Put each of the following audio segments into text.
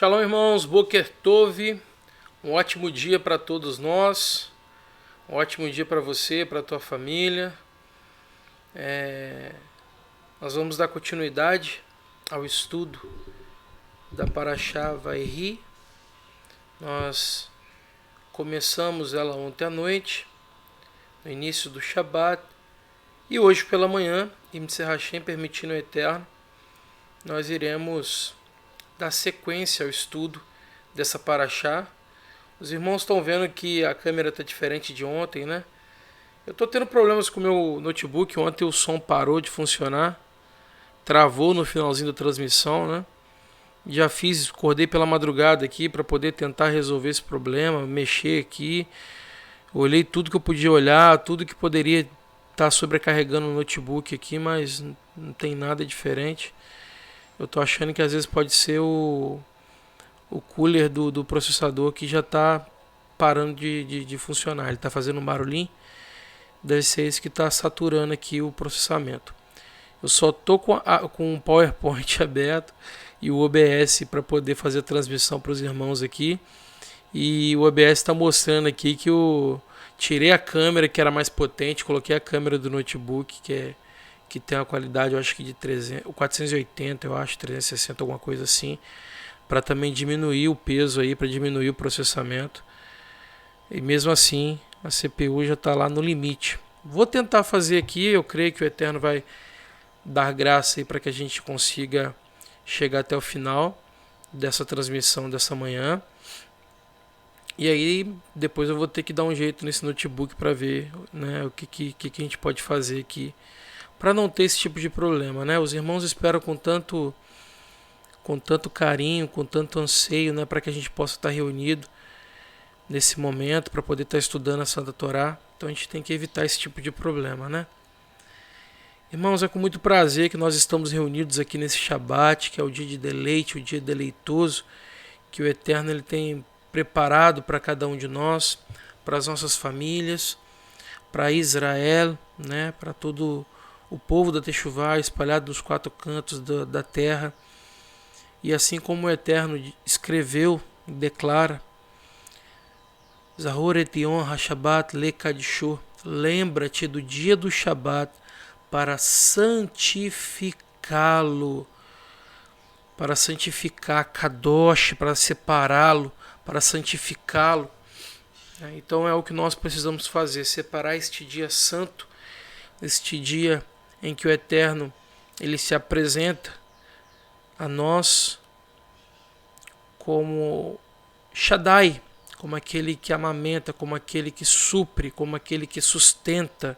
Shalom, irmãos, Boker Tov, um ótimo dia para todos nós, um ótimo dia para você, para a tua família. Nós vamos dar continuidade ao estudo da Parashá Vairi. Nós começamos ela ontem à noite, no início do Shabat, e hoje pela manhã, Imtzer Hashem, permitindo o Eterno, nós iremos dar sequência ao estudo dessa Parashá. Os irmãos estão vendo que a câmera está diferente de ontem, né? Eu estou tendo problemas com o meu notebook. Ontem o som parou de funcionar, travou no finalzinho da transmissão, né? Acordei pela madrugada aqui para poder tentar resolver esse problema, mexer aqui. Olhei tudo que eu podia olhar, tudo que poderia estar sobrecarregando o notebook aqui, mas não tem nada diferente. Eu tô achando que às vezes pode ser o cooler do processador que já está parando de funcionar. Ele está fazendo um barulhinho. Deve ser isso que está saturando aqui o processamento. Eu só tô com o PowerPoint aberto e o OBS para poder fazer a transmissão para os irmãos aqui. E o OBS está mostrando aqui que eu tirei a câmera que era mais potente, coloquei a câmera do notebook que tem uma qualidade, eu acho que de 480, eu acho, 360, alguma coisa assim, para também diminuir o peso aí, para diminuir o processamento. E mesmo assim, a CPU já está lá no limite. Vou tentar fazer aqui, eu creio que o Eterno vai dar graça aí para que a gente consiga chegar até o final dessa transmissão dessa manhã. E aí, depois eu vou ter que dar um jeito nesse notebook para ver, né, o que a gente pode fazer aqui para não ter esse tipo de problema, né? Os irmãos esperam com tanto carinho, com tanto anseio, né, para que a gente possa estar reunido nesse momento, para poder estar estudando a Santa Torá. Então a gente tem que evitar esse tipo de problema, né? Irmãos, é com muito prazer que nós estamos reunidos aqui nesse Shabat, que é o dia de deleite, o dia deleitoso, que o Eterno ele tem preparado para cada um de nós, para as nossas famílias, para Israel, né, para todo o povo da Techuvá espalhado nos quatro cantos da terra. E assim como o Eterno escreveu e declara, Zahor et Yom HaShabbat lekadisho, lembra-te do dia do Shabat para santificá-lo, para santificar Kadosh, para separá-lo, para santificá-lo. Então é o que nós precisamos fazer, separar este dia santo, este dia em que o Eterno ele se apresenta a nós como Shaddai, como aquele que amamenta, como aquele que supre, como aquele que sustenta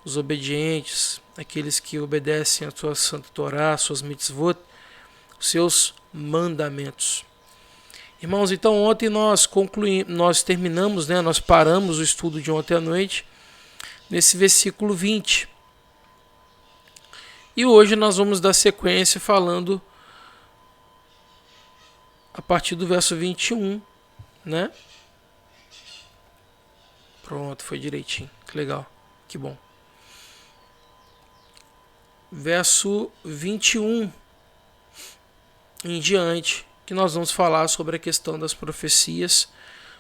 os obedientes, aqueles que obedecem a sua Santa Torá, a suas mitzvot, os seus mandamentos. Irmãos, então ontem nós terminamos, né, nós paramos o estudo de ontem à noite nesse versículo 20. E hoje nós vamos dar sequência falando a partir do verso 21, né? Pronto, foi direitinho. Que legal, que bom. Verso 21 em diante, que nós vamos falar sobre a questão das profecias,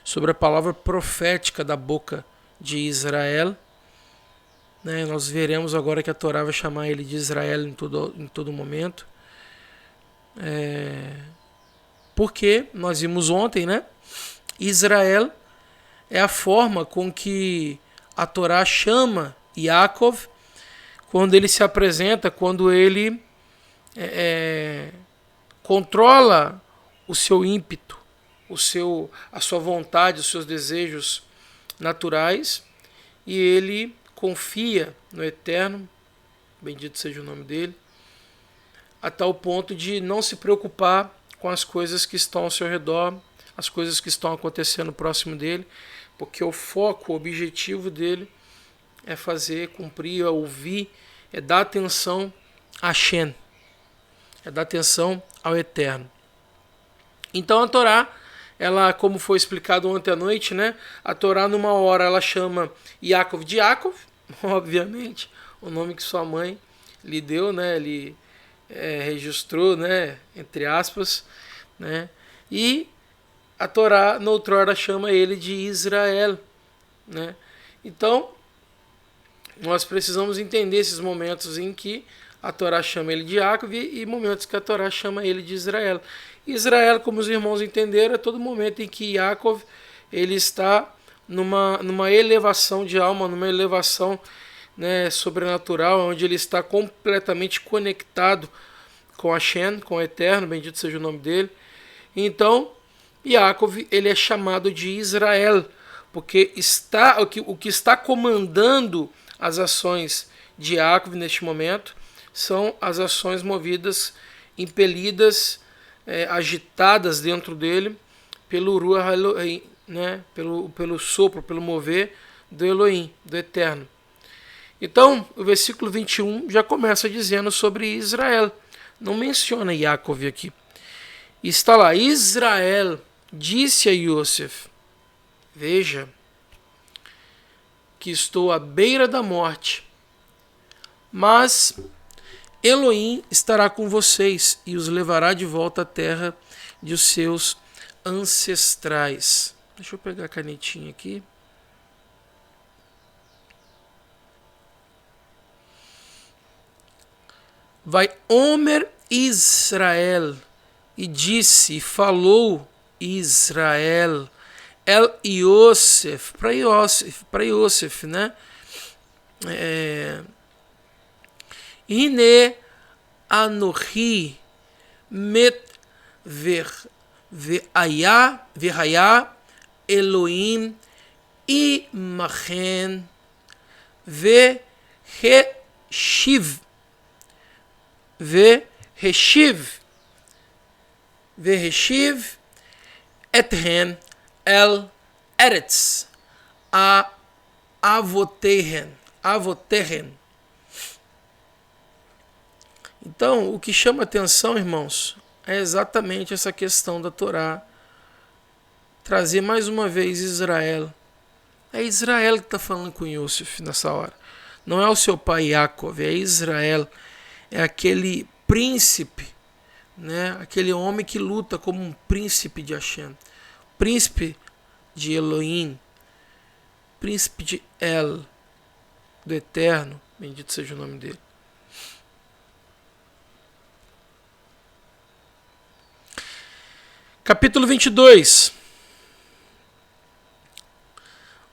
sobre a palavra profética da boca de Israel. Né? Nós veremos agora que a Torá vai chamar ele de Israel em todo momento. Porque nós vimos ontem, né? Israel é a forma com que a Torá chama Yaakov quando ele se apresenta, quando ele controla o seu ímpeto, a sua vontade, os seus desejos naturais, e ele confia no Eterno, bendito seja o nome dele, a tal ponto de não se preocupar com as coisas que estão ao seu redor, as coisas que estão acontecendo próximo dele, porque o foco, o objetivo dele é fazer, cumprir, é ouvir, é dar atenção a Shem, é dar atenção ao Eterno. Então a Torá, ela, como foi explicado ontem à noite, né? A Torá numa hora ela chama Yaakov de Yaakov, obviamente, o nome que sua mãe lhe deu, né? Ele registrou, né? Entre aspas, né? E a Torá, noutrora, chama ele de Israel, né? Então, nós precisamos entender esses momentos em que a Torá chama ele de Jacob e momentos que a Torá chama ele de Israel. Israel, como os irmãos entenderam, é todo momento em que Jacob ele está numa elevação de alma, numa elevação, né, sobrenatural, onde ele está completamente conectado com Hashem, com o Eterno, bendito seja o nome dele. Então, Jacob ele é chamado de Israel, porque o que está comandando as ações de Jacob neste momento são as ações movidas, impelidas, agitadas dentro dele pelo Ruach Elohim, né? pelo sopro, pelo mover do Elohim, do Eterno. Então, o versículo 21 já começa dizendo sobre Israel. Não menciona Jacob aqui. Está lá, Israel disse a Yosef: veja que estou à beira da morte, mas Elohim estará com vocês e os levará de volta à terra de os seus ancestrais. Deixa eu pegar a canetinha aqui. Vai Omer Israel, e disse, falou Israel, El Yosef, para Yosef, né? Ine Anohi met ve'aya Elohim imachen ve'heshiv ethen el eretz avotehen. Então, o que chama atenção, irmãos, é exatamente essa questão da Torá trazer mais uma vez Israel. É Israel que está falando com Yosef nessa hora. Não é o seu pai Yaakov, é Israel. É aquele príncipe, né? Aquele homem que luta como um príncipe de Hashem, príncipe de Elohim, príncipe de El, do Eterno, bendito seja o nome dele. Capítulo 22.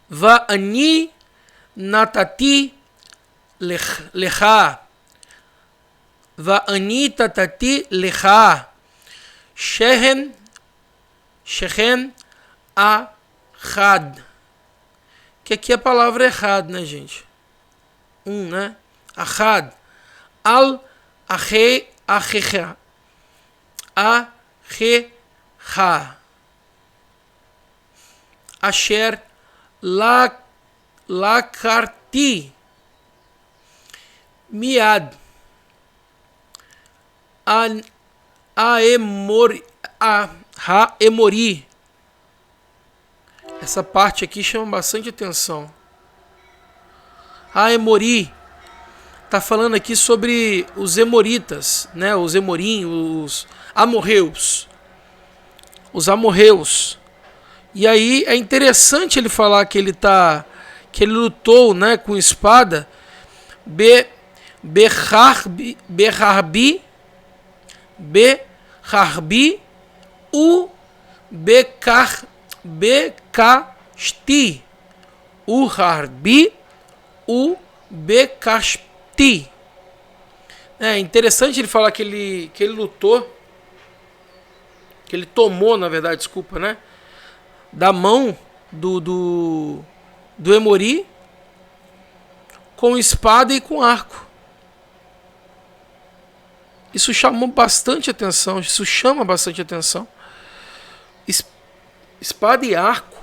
Va'ani natati lecha Va'ani tatati lecha Shechem Achad. Que aqui a palavra é Achad, né, gente? Né? Achad. Al achecha. Achecha. Asher lakarti. Miad. Emori. Essa parte aqui chama bastante atenção. Emori está falando aqui sobre os emoritas, né? Os emorim, os amorreus. Os amorreus. E aí é interessante ele falar que ele lutou, né, com espada. Beharbi u bekashti. O harbi u bekashti. É interessante ele falar que ele lutou, que ele tomou, na verdade, desculpa, né, da mão do Emori com espada e com arco. Isso chamou bastante atenção, isso chama bastante atenção. Espada e arco.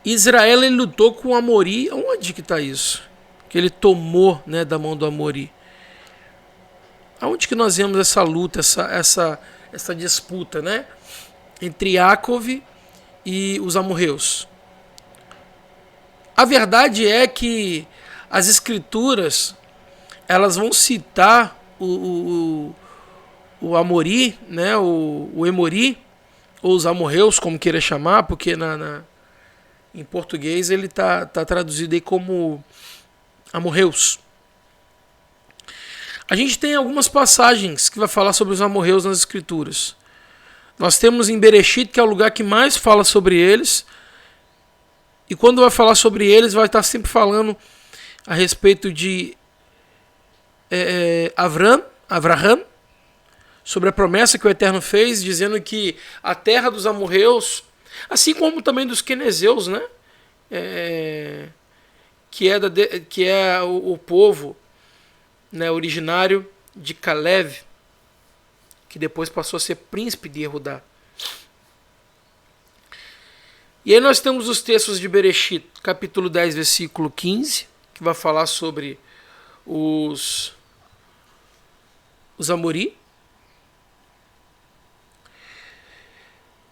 Israel ele lutou com o Amori. Onde que está isso? Que ele tomou, né, da mão do Amori. Aonde que nós vemos essa luta, essa disputa, né, entre Yaakov e os amorreus? A verdade é que as escrituras elas vão citar o o Amori, né, o Emori, ou os amorreus, como queira chamar, porque em português ele tá traduzido aí como amorreus. A gente tem algumas passagens que vai falar sobre os amorreus nas escrituras. Nós temos em Bereshit, que é o lugar que mais fala sobre eles, e quando vai falar sobre eles, vai estar sempre falando a respeito de Avraham, sobre a promessa que o Eterno fez, dizendo que a terra dos amorreus, assim como também dos quenezeus, né? Que é o povo, né, originário de Caleb, que depois passou a ser príncipe de Yehudá. E aí nós temos os textos de Bereshit, capítulo 10, versículo 15, que vai falar sobre os Amori.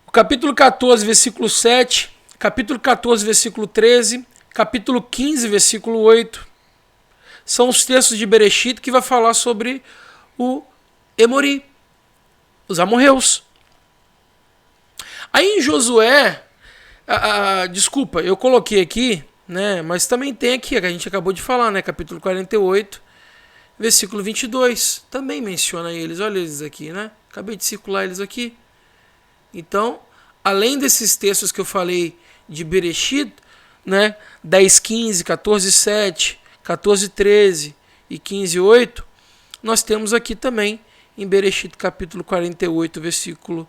O capítulo 14, versículo 7, capítulo 14, versículo 13, capítulo 15, versículo 8, são os textos de Bereshit que vai falar sobre o Emori, os amorreus. Aí em Josué, desculpa, eu coloquei aqui, né, mas também tem aqui, que a gente acabou de falar, né, capítulo 48, versículo 22, também menciona eles, olha eles aqui, né, acabei de circular eles aqui. Então, além desses textos que eu falei de Bereshit, né, 10, 15, 14, 7, 14, 13 e 15, 8, nós temos aqui também em Bereshit capítulo 48, versículo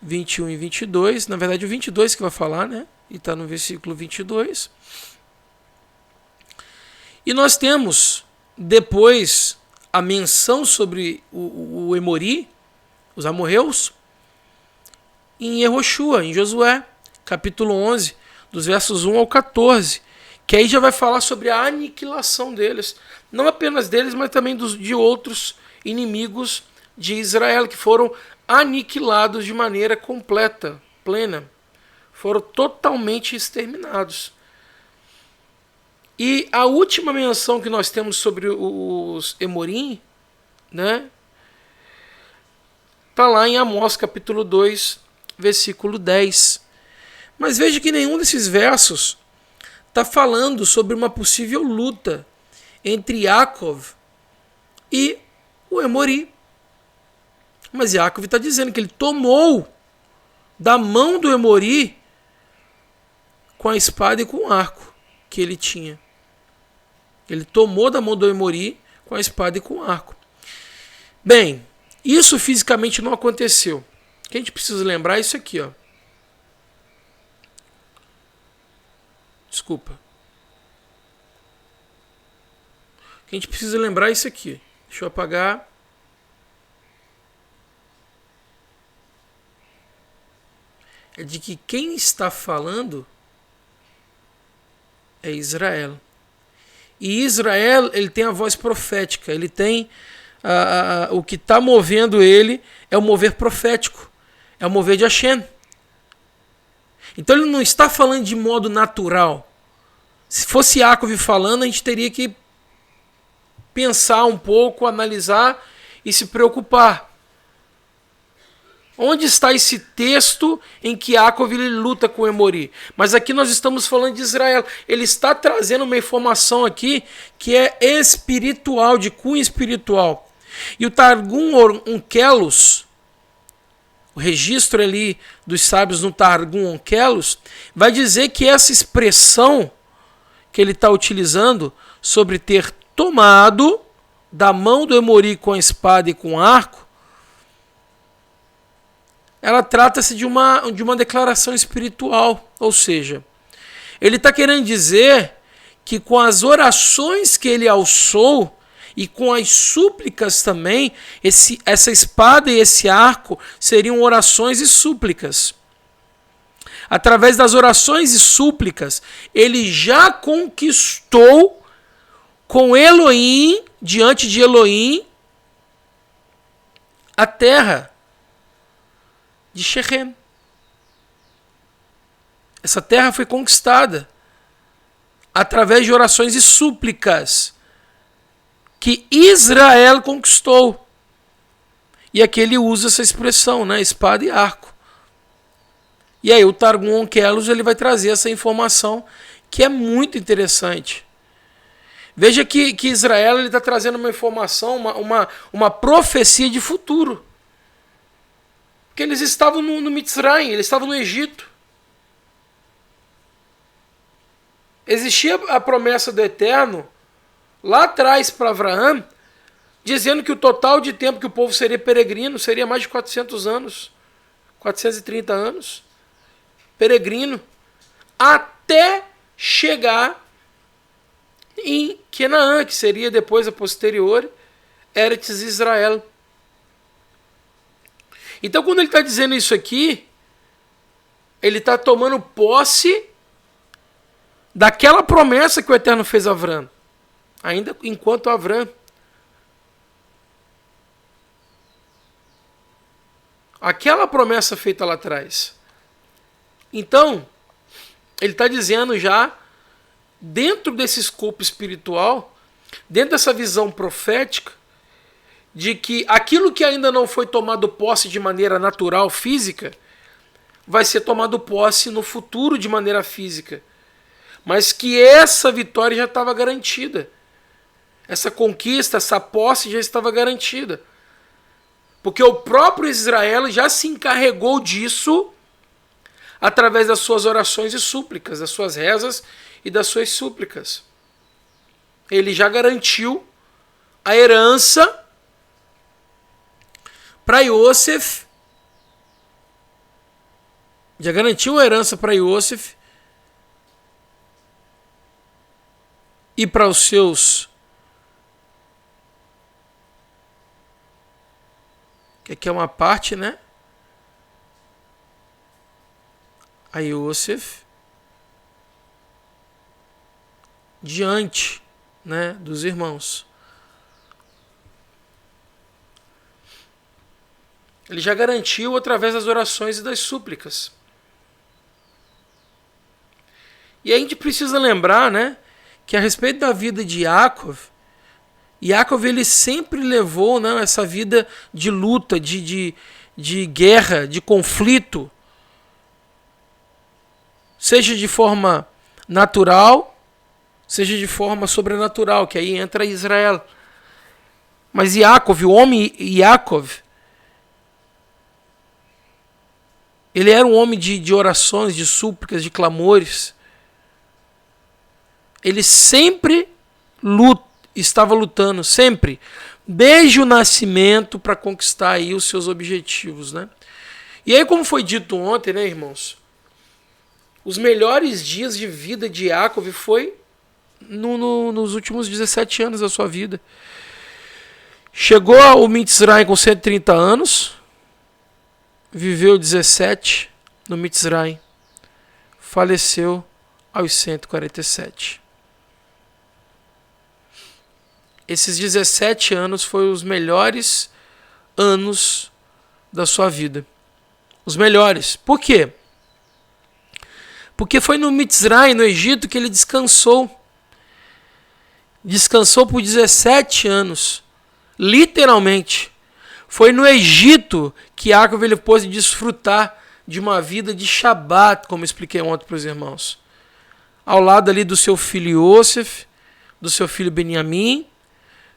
21 e 22, na verdade o 22 que vai falar, né, e está no versículo 22. E nós temos depois a menção sobre o Emori, os amorreus, em Yehoshua, em Josué, capítulo 11, dos versos 1 ao 14, que aí já vai falar sobre a aniquilação deles, não apenas deles, mas também de outros inimigos de Israel, que foram aniquilados de maneira completa, plena, foram totalmente exterminados. E a última menção que nós temos sobre os Emorim, né, está lá em Amós, capítulo 2, versículo 10. Mas veja que nenhum desses versos está falando sobre uma possível luta entre Yaakov e o Emori. Mas Yaakov está dizendo que ele tomou da mão do Emori com a espada e com o arco que ele tinha. Ele tomou da mão do Emori com a espada e com o arco. Bem, isso fisicamente não aconteceu. O que a gente precisa lembrar é isso aqui, ó. Desculpa. O que a gente precisa lembrar é isso aqui. Deixa eu apagar. É de que quem está falando é Israel. E Israel, ele tem a voz profética. Ele tem o que está movendo ele é o mover profético. É o mover de Hashem. Então ele não está falando de modo natural. Se fosse Yaakov falando, a gente teria que pensar um pouco, analisar e se preocupar. Onde está esse texto em que Yaakov ele luta com o Emori? Mas aqui nós estamos falando de Israel. Ele está trazendo uma informação aqui que é espiritual, de cunho espiritual. E o Targum Onkelos, o registro ali dos sábios no Targum Onkelos, vai dizer que essa expressão que ele está utilizando sobre ter tomado da mão do Emori com a espada e com o arco, ela trata-se de uma declaração espiritual. Ou seja, ele está querendo dizer que com as orações que ele alçou e com as súplicas também, essa espada e esse arco seriam orações e súplicas. Através das orações e súplicas, ele já conquistou com Elohim, diante de Elohim, a terra de Shechem. Essa terra foi conquistada através de orações e súplicas que Israel conquistou. E aqui ele usa essa expressão, né? Espada e arco. E aí o Targum Onkelos ele vai trazer essa informação que é muito interessante. Veja que Israel está trazendo uma informação, uma profecia de futuro. Porque eles estavam no Mitzrayim, eles estavam no Egito. Existia a promessa do Eterno, lá atrás para Abraão, dizendo que o total de tempo que o povo seria peregrino seria mais de 400 anos, 430 anos, peregrino, até chegar em Canaã, que seria depois a posterior Eretz Israel. Então, quando ele está dizendo isso aqui, ele está tomando posse daquela promessa que o Eterno fez a Avrão, ainda enquanto Avrão. Aquela promessa feita lá atrás. Então, ele está dizendo já, dentro desse escopo espiritual, dentro dessa visão profética, de que aquilo que ainda não foi tomado posse de maneira natural, física, vai ser tomado posse no futuro de maneira física. Mas que essa vitória já estava garantida. Essa conquista, essa posse já estava garantida. Porque o próprio Israel já se encarregou disso através das suas orações e súplicas, das suas rezas e das suas súplicas. Ele já garantiu a herança para Yosef, já garantiu a herança para Yosef e para os seus, que aqui é uma parte, né? A Yosef diante, né, dos irmãos. Ele já garantiu através das orações e das súplicas. E a gente precisa lembrar, né, que a respeito da vida de Yaakov ele sempre levou, né, essa vida de luta, de guerra, de conflito, seja de forma natural, seja de forma sobrenatural, que aí entra Israel. Mas Yaakov, o homem Yaakov, ele era um homem de orações, de súplicas, de clamores. Ele sempre estava lutando, sempre, desde o nascimento, para conquistar aí os seus objetivos, né? E aí, como foi dito ontem, né, irmãos? Os melhores dias de vida de Yaakov foi nos últimos 17 anos da sua vida. Chegou ao Mitzrayim com 130 anos, viveu 17 no Mitzrayim, faleceu aos 147. Esses 17 anos foram os melhores anos da sua vida. Os melhores. Por quê? Porque foi no Mitzrayim, no Egito, que ele descansou. Descansou por 17 anos. Literalmente. Foi no Egito que Yaakov ele pôde desfrutar de uma vida de Shabat, como expliquei ontem para os irmãos. Ao lado ali do seu filho Yosef, do seu filho Benjamim,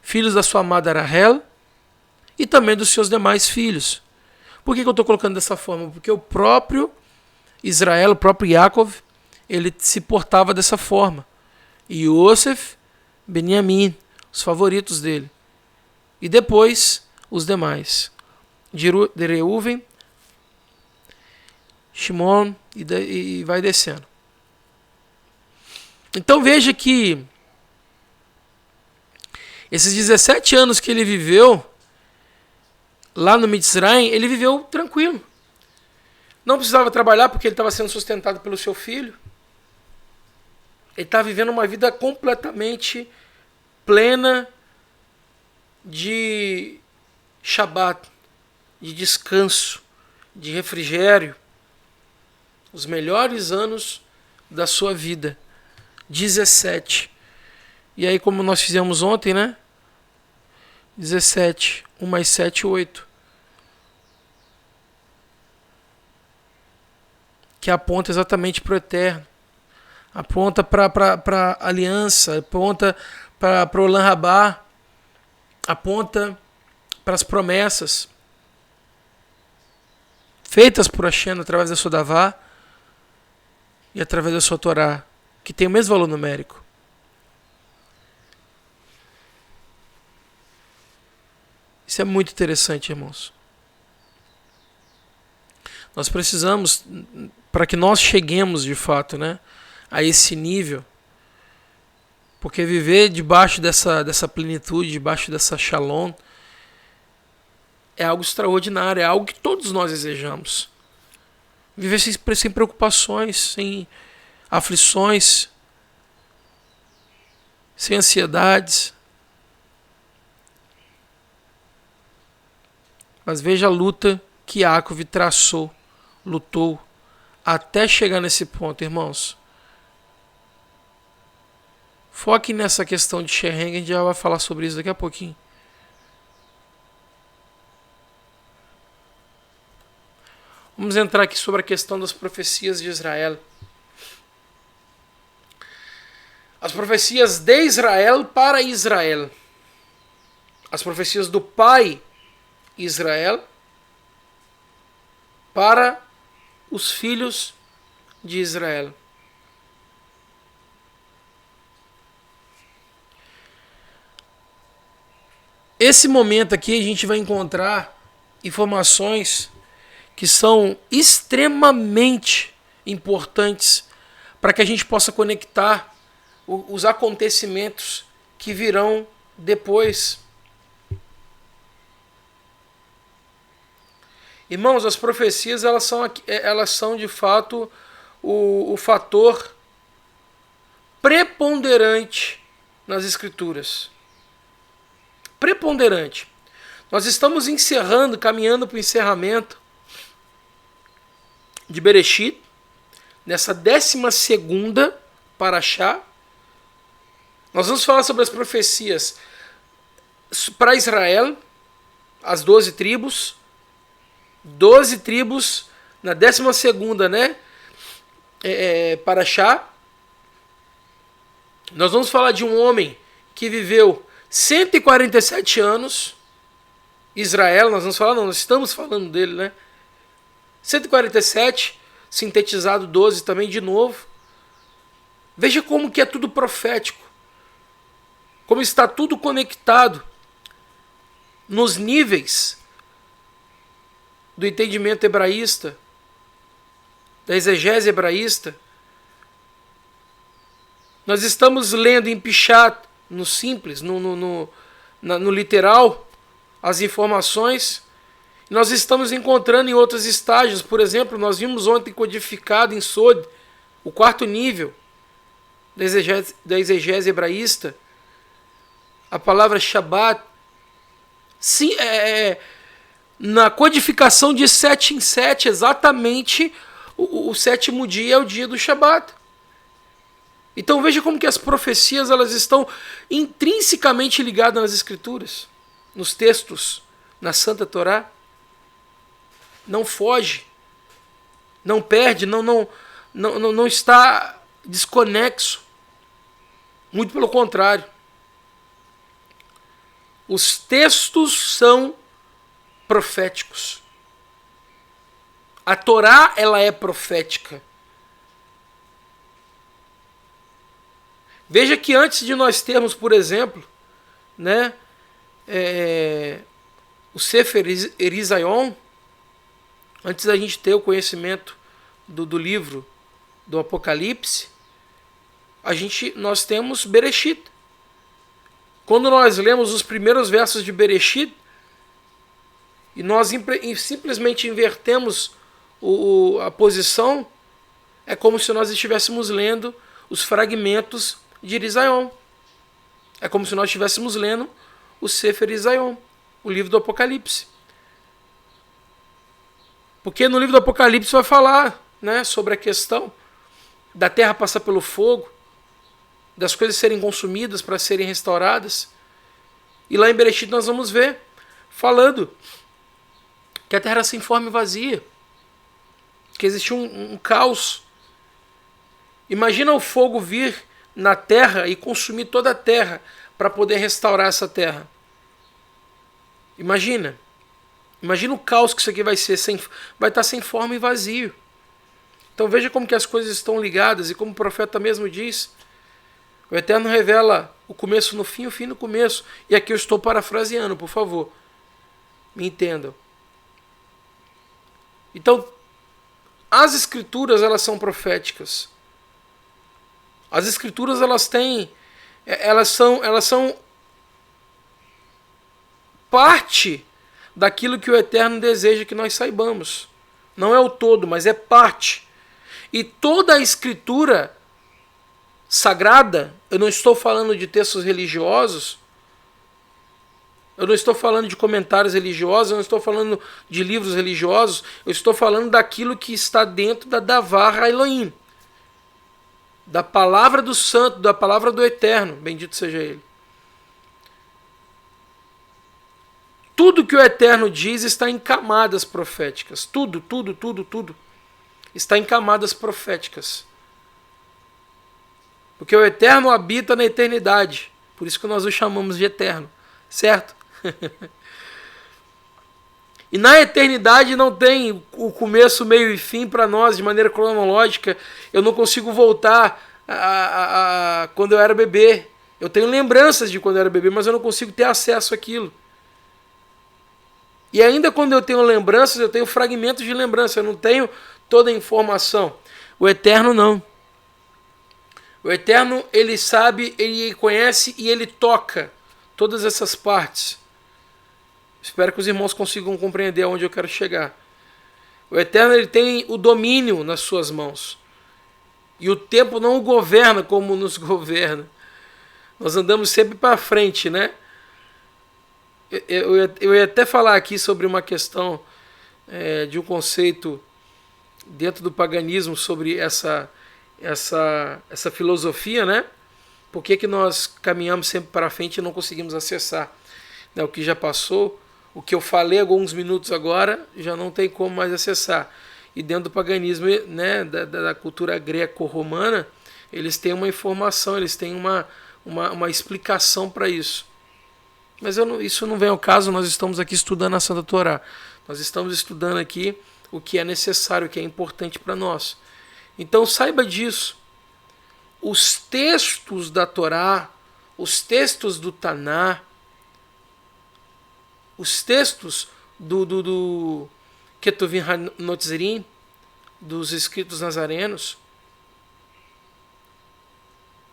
filhos da sua amada Rahel e também dos seus demais filhos. Por que eu estou colocando dessa forma? Porque o próprio Israel, o próprio Yaakov, ele se portava dessa forma. E Yosef, Benjamim, os favoritos dele. E depois, os demais. De Reuven, Shimon e vai descendo. Então veja que esses 17 anos que ele viveu lá no Mitzrayim, ele viveu tranquilo. Não precisava trabalhar porque ele estava sendo sustentado pelo seu filho. Ele estava vivendo uma vida completamente plena de Shabat, de descanso, de refrigério. Os melhores anos da sua vida. 17. E aí, como nós fizemos ontem, né? 17. 1 mais 7, 8. que aponta exatamente para o eterno, aponta para a aliança, aponta para o Olam Rabá, aponta para as promessas feitas por Hashem através da sua Davá e através da sua Torá, que tem o mesmo valor numérico. Isso é muito interessante, irmãos. Nós precisamos, para que nós cheguemos de fato, né, a esse nível, porque viver debaixo dessa plenitude, debaixo dessa shalom, é algo extraordinário, é algo que todos nós desejamos. Viver sem preocupações, sem aflições, sem ansiedades. Mas veja a luta que Yaakov traçou, lutou, até chegar nesse ponto, irmãos. Foque nessa questão de Shechem, a gente já vai falar sobre isso daqui a pouquinho. Vamos entrar aqui sobre a questão das profecias de Israel. As profecias de Israel para Israel. As profecias do pai Israel para os filhos de Israel. Esse momento aqui a gente vai encontrar informações que são extremamente importantes para que a gente possa conectar os acontecimentos que virão depois. Irmãos, as profecias elas são de fato o fator preponderante nas Escrituras. Preponderante. Nós estamos caminhando para o encerramento de Bereshit, nessa 12ª Parashá. Nós vamos falar sobre as profecias para Israel, as 12 tribos. 12 tribos na 12ª, né? Parashá. Nós vamos falar de um homem que viveu 147 anos. Israel, nós estamos falando dele, né? 147, sintetizado 12 também de novo. Veja como que é tudo profético. Como está tudo conectado nos níveis do entendimento hebraísta, da exegese hebraísta. Nós estamos lendo em Pshat, no simples, no literal, as informações. Nós estamos encontrando em outros estágios. Por exemplo, nós vimos ontem codificado em Sod, o 4º nível da exegese hebraísta, a palavra Shabbat. Sim, na codificação de 7 em 7, exatamente o 7º dia é o dia do Shabbat. Então veja como que as profecias elas estão intrinsecamente ligadas nas Escrituras, nos textos, na Santa Torá. Não foge, não perde, não está desconexo. Muito pelo contrário. Os textos são proféticos. A Torá ela é profética. Veja que antes de nós termos, por exemplo, né, o Sefer Erizaion, antes da gente ter o conhecimento do livro do Apocalipse, nós temos Bereshit. Quando nós lemos os primeiros versos de Bereshit, e nós simplesmente invertemos a posição, é como se nós estivéssemos lendo os fragmentos de Erizaion. É como se nós estivéssemos lendo o Sefer Erizaion, o livro do Apocalipse. Porque no livro do Apocalipse vai falar, né, sobre a questão da terra passar pelo fogo, das coisas serem consumidas para serem restauradas. E lá em Bereshit nós vamos ver, falando que a terra era sem forma e vazia, que existia um caos. Imagina o fogo vir na terra e consumir toda a terra para poder restaurar essa terra. Imagina o caos que isso aqui vai ser, vai estar sem forma e vazio. Então veja como que as coisas estão ligadas, e como o profeta mesmo diz, o Eterno revela o começo no fim, o fim no começo. E aqui eu estou parafraseando, por favor, me entendam. Então, as escrituras, elas são proféticas. As escrituras, elas são parte daquilo que o Eterno deseja que nós saibamos. Não é o todo, mas é parte. E toda a escritura sagrada, eu não estou falando de textos religiosos, eu não estou falando de comentários religiosos, eu não estou falando de livros religiosos, eu estou falando daquilo que está dentro da Davar Elohim, da palavra do Santo, da palavra do Eterno, bendito seja Ele. Tudo que o Eterno diz está em camadas proféticas. Tudo está em camadas proféticas. Porque o Eterno habita na eternidade. Por isso que nós o chamamos de Eterno. Certo? E na eternidade não tem o começo, meio e fim para nós de maneira cronológica. Eu não consigo voltar a quando eu era bebê. Eu tenho lembranças de quando eu era bebê, mas eu não consigo ter acesso àquilo. E ainda quando eu tenho lembranças, eu tenho fragmentos de lembrança, eu não tenho toda a informação. O Eterno não. O Eterno, ele sabe, ele conhece e ele toca todas essas partes. Espero que os irmãos consigam compreender aonde eu quero chegar. O Eterno, ele tem o domínio nas suas mãos. E o tempo não o governa como nos governa. Nós andamos sempre para frente, né? Eu ia até falar aqui sobre uma questão de um conceito dentro do paganismo sobre essa filosofia, né? Por que nós caminhamos sempre para frente e não conseguimos acessar, né, o que já passou? O que eu falei alguns minutos agora já não tem como mais acessar. E dentro do paganismo, né, da cultura greco-romana, eles têm uma informação, eles têm uma explicação para isso. Mas isso não vem ao caso, nós estamos aqui estudando a Santa Torá. Nós estamos estudando aqui o que é necessário, o que é importante para nós. Então saiba disso. Os textos da Torá, os textos do Taná, os textos do Ketuvim HaNotzrim, dos escritos nazarenos,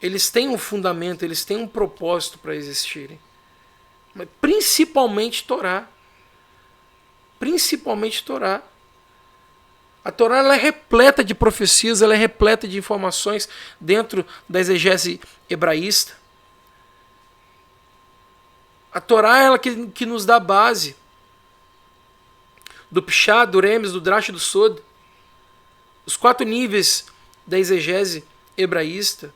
eles têm um fundamento, eles têm um propósito para existirem. Mas principalmente Torá. Principalmente Torá. A Torá, ela é repleta de profecias, ela é repleta de informações dentro da exegese hebraísta. A Torá é ela que nos dá a base do Pshá, do Remes, do Drash e do Sod. Os 4 níveis da exegese hebraísta.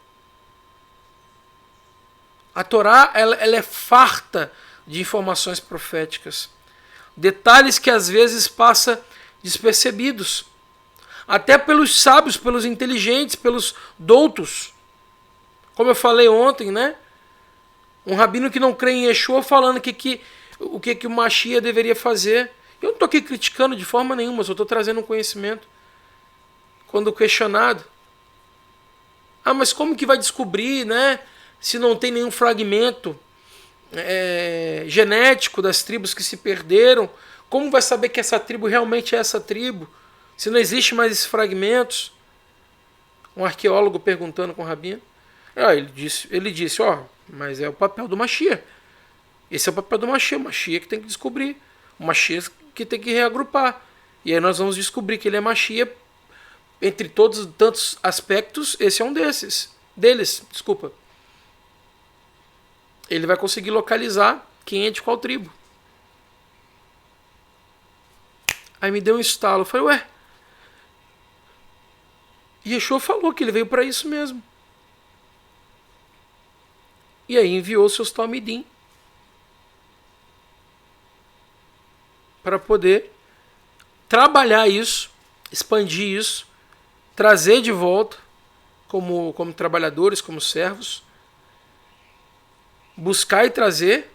A Torá ela é farta de informações proféticas. Detalhes que às vezes passam despercebidos. Até pelos sábios, pelos inteligentes, pelos doutos. Como eu falei ontem, né? Um rabino que não crê em Yeshua falando o que o Mashiach deveria fazer. Eu não estou aqui criticando de forma nenhuma, só estou trazendo um conhecimento. Quando questionado. Ah, mas como que vai descobrir, né? Se não tem nenhum fragmento genético das tribos que se perderam, como vai saber que essa tribo realmente é essa tribo? Se não existe mais esses fragmentos? Um arqueólogo perguntando com o rabino. Ele disse, mas é o papel do Mashiach. Esse é o papel do Mashiach. O Mashiach que tem que descobrir. O Mashiach que tem que reagrupar. E aí nós vamos descobrir que ele é Mashiach. Entre todos tantos aspectos, esse é um deles. Ele vai conseguir localizar quem é de qual tribo. Aí me deu um estalo. Eu falei, Yeshua falou que ele veio para isso mesmo. E aí enviou seus Talmidim para poder trabalhar isso expandir isso, trazer de volta como trabalhadores, como servos, buscar e trazer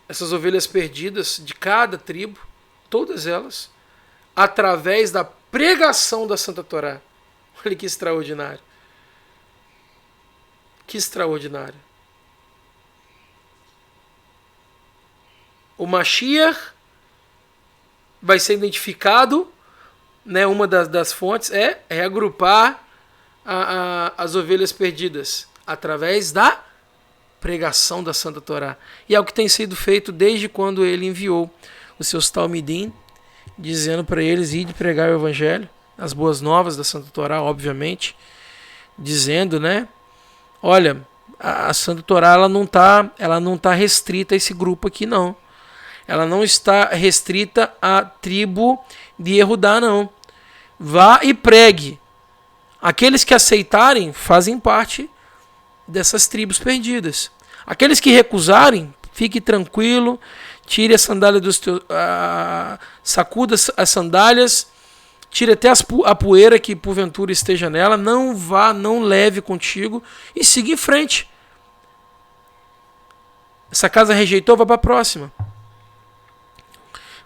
essas ovelhas perdidas de cada tribo, todas elas, através da pregação da Santa Torá. Olha que extraordinário. Que extraordinário. O Mashiach vai ser identificado, né, uma das fontes é agrupar as ovelhas perdidas através da pregação da Santa Torá. E é o que tem sido feito desde quando ele enviou os seus talmidim, dizendo para eles ir pregar o evangelho, as boas novas da Santa Torá, obviamente, dizendo, né, olha, a Santa Torá ela não tá restrita a esse grupo aqui, não. Ela não está restrita à tribo de Yehudá, não. Vá e pregue. Aqueles que aceitarem fazem parte dessas tribos perdidas. Aqueles que recusarem, fique tranquilo, tire a sandália dos teus, sacuda as sandálias, tire até a poeira que porventura esteja nela, não leve contigo e siga em frente. Essa casa rejeitou, vai para a próxima.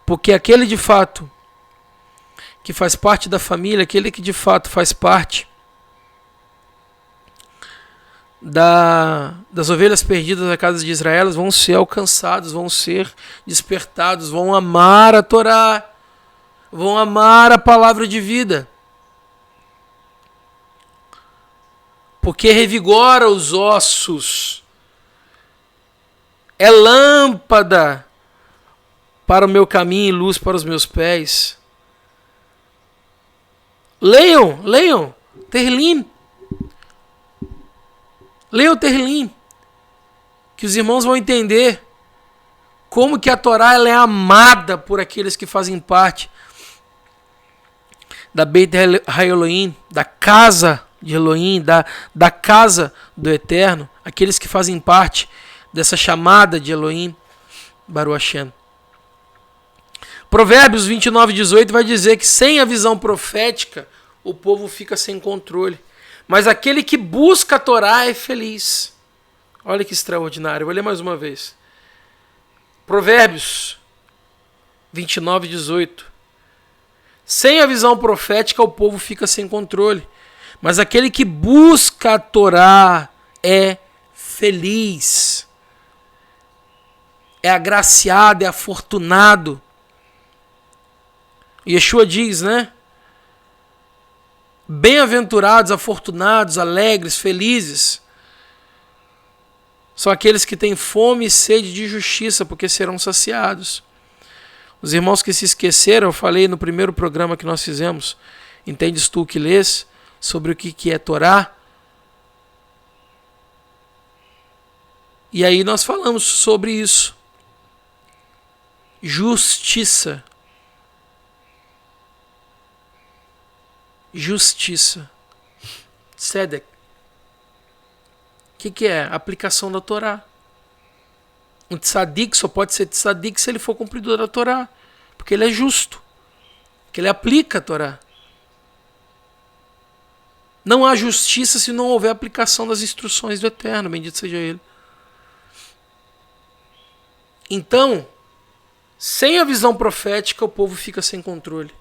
Porque aquele de fato que faz parte da família, aquele que de fato faz parte das ovelhas perdidas da casa de Israel, vão ser alcançados, vão ser despertados, vão amar a Torá, vão amar a palavra de vida. Porque revigora os ossos, é lâmpada para o meu caminho e luz para os meus pés. Leiam, Terlim. Leiam o Terlim, que os irmãos vão entender como que a Torá ela é amada por aqueles que fazem parte da Beit HaElohim, da casa de Elohim, da casa do Eterno, aqueles que fazem parte dessa chamada de Elohim, Baruch Hashem. Provérbios 29:18 vai dizer que sem a visão profética o povo fica sem controle. Mas aquele que busca a Torá é feliz. Olha que extraordinário. Eu vou ler mais uma vez. Provérbios 29:18. Sem a visão profética o povo fica sem controle. Mas aquele que busca a Torá é feliz. É agraciado, é afortunado. Yeshua diz, né? Bem-aventurados, afortunados, alegres, felizes são aqueles que têm fome e sede de justiça, porque serão saciados. Os irmãos que se esqueceram, eu falei no primeiro programa que nós fizemos, Entendes tu que lês, sobre o que é Torá. E aí nós falamos sobre isso. Justiça. Justiça. Tzedek. O que é? Aplicação da Torá. Um tzadik só pode ser tzadik se ele for cumpridor da Torá. Porque ele é justo. Porque ele aplica a Torá. Não há justiça se não houver aplicação das instruções do Eterno. Bendito seja Ele. Então, sem a visão profética, o povo fica sem controle.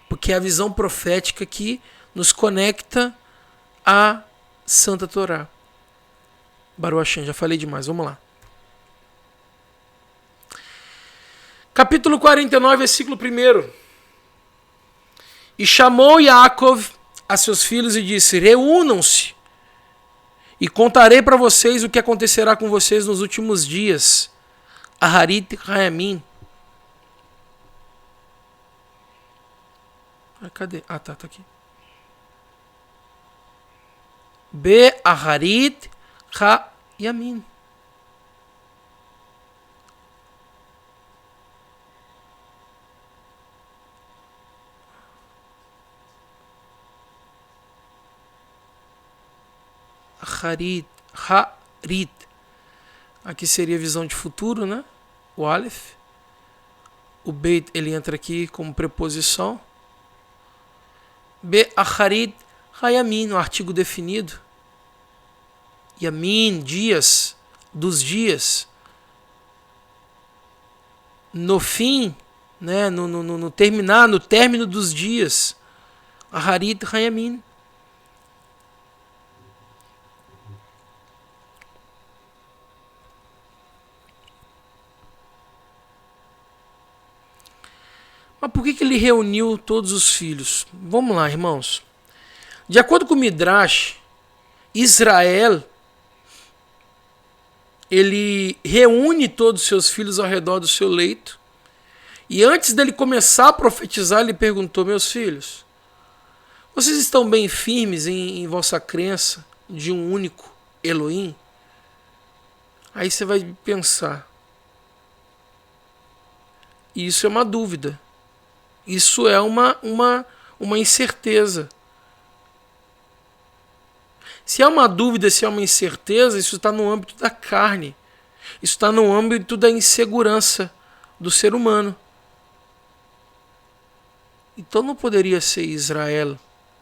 Porque é a visão profética que nos conecta à Santa Torá. Baruch Hashem, já falei demais, vamos lá. Capítulo 49, versículo 1. E chamou Yaakov a seus filhos e disse: reúnam-se e contarei para vocês o que acontecerá com vocês nos últimos dias. Aharit Hayamim. Cadê? Ah, tá aqui. Be-Aharit Ha-Yamin. Harit. Aqui seria visão de futuro, né? O Aleph. o Beit ele entra aqui como preposição. Be'acharit hayamin, o artigo definido. Yamin, dias, dos dias. No fim, né, no terminar, no término dos dias. Aharit hayamin. Mas por que ele reuniu todos os filhos? Vamos lá, irmãos. De acordo com o Midrash, Israel, ele reúne todos os seus filhos ao redor do seu leito. E antes dele começar a profetizar, ele perguntou: meus filhos, vocês estão bem firmes em vossa crença de um único Elohim? Aí você vai pensar. Isso é uma dúvida. Isso é uma incerteza. Se é uma dúvida, se é uma incerteza, isso está no âmbito da carne. Isso está no âmbito da insegurança do ser humano. Então não poderia ser Israel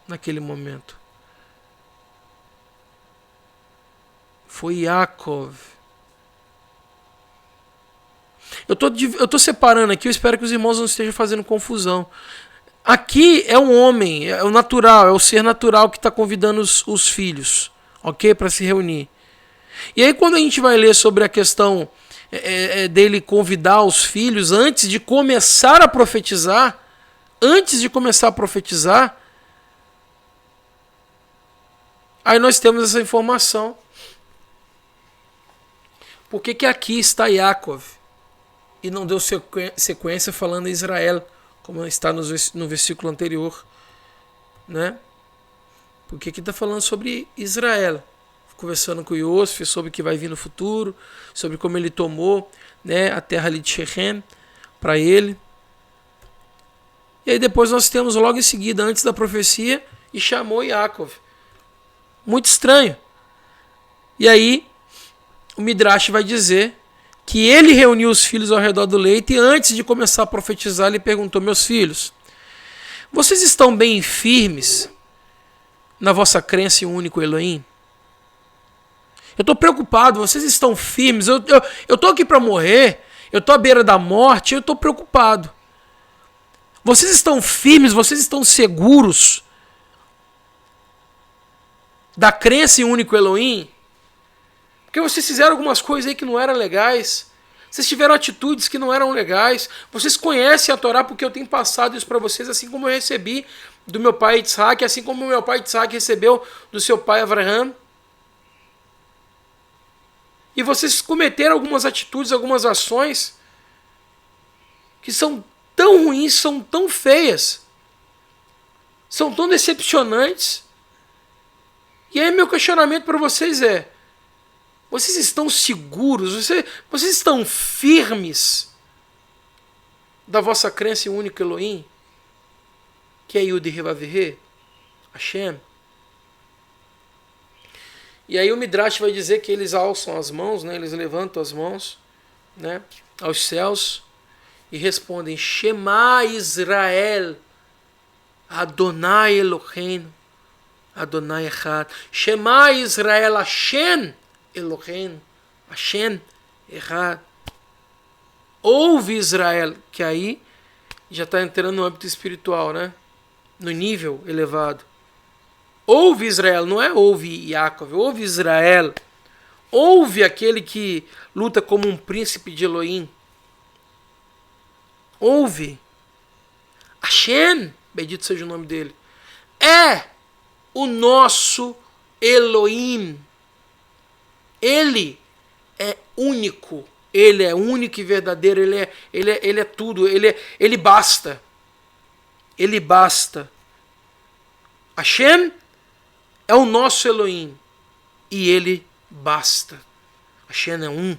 naquele momento. Foi Yaakov. Eu tô separando aqui, eu espero que os irmãos não estejam fazendo confusão. Aqui é um homem, é o natural, é o ser natural que está convidando os filhos, ok? Para se reunir. E aí quando a gente vai ler sobre a questão dele convidar os filhos antes de começar a profetizar, aí nós temos essa informação. Por que aqui está Yaakov e não deu sequência falando em Israel, como está no versículo anterior, né? Porque aqui está falando sobre Israel, conversando com Yosef sobre o que vai vir no futuro, sobre como ele tomou, né, a terra ali de Shechem para ele. E aí depois nós temos logo em seguida, antes da profecia, e chamou Yaakov. Muito estranho. E aí o Midrash vai dizer que ele reuniu os filhos ao redor do leito e antes de começar a profetizar, ele perguntou: meus filhos, vocês estão bem firmes na vossa crença em um único Elohim? Eu estou preocupado, vocês estão firmes, eu estou aqui para morrer, eu estou à beira da morte, eu estou preocupado. Vocês estão firmes, vocês estão seguros da crença em um único Elohim? Porque vocês fizeram algumas coisas aí que não eram legais. Vocês tiveram atitudes que não eram legais. Vocês conhecem a Torá porque eu tenho passado isso para vocês, assim como eu recebi do meu pai Isaac, assim como o meu pai Isaac recebeu do seu pai Abraham. E vocês cometeram algumas atitudes, algumas ações que são tão ruins, são tão feias, são tão decepcionantes. E aí meu questionamento para vocês é: vocês estão seguros? Vocês estão firmes da vossa crença em um único Elohim? Que é Yud Revav, Hashem? E aí o Midrash vai dizer que eles alçam as mãos, né? Eles levantam as mãos, né, aos céus e respondem: Shema Israel, Adonai Eloheinu, Adonai Echad. Shema Israel, Hashem Eloheinu, Hashem Echad. Ouve Israel, que aí já está entrando no âmbito espiritual, né? No nível elevado. Ouve Israel, não é ouve Yaakov, ouve Israel. Ouve aquele que luta como um príncipe de Elohim. Ouve. Hashem, bendito seja o nome dele, é o nosso Elohim. Ele é único. Ele é único e verdadeiro. Ele é tudo. Ele basta. Ele basta. Hashem é o nosso Elohim. E ele basta. Hashem é um.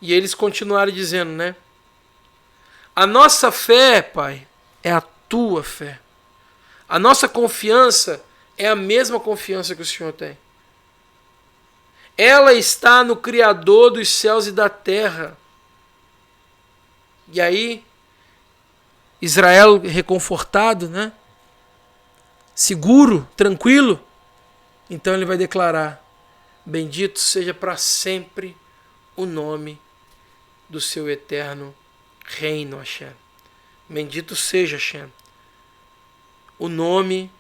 E eles continuaram dizendo, né? A nossa fé, Pai, é a tua fé. A nossa confiança é a mesma confiança que o Senhor tem. Ela está no Criador dos céus e da terra. E aí, Israel reconfortado, né? Seguro, tranquilo. Então ele vai declarar: bendito seja para sempre o nome do seu eterno reino, Hashem. Bendito seja, Hashem, o nome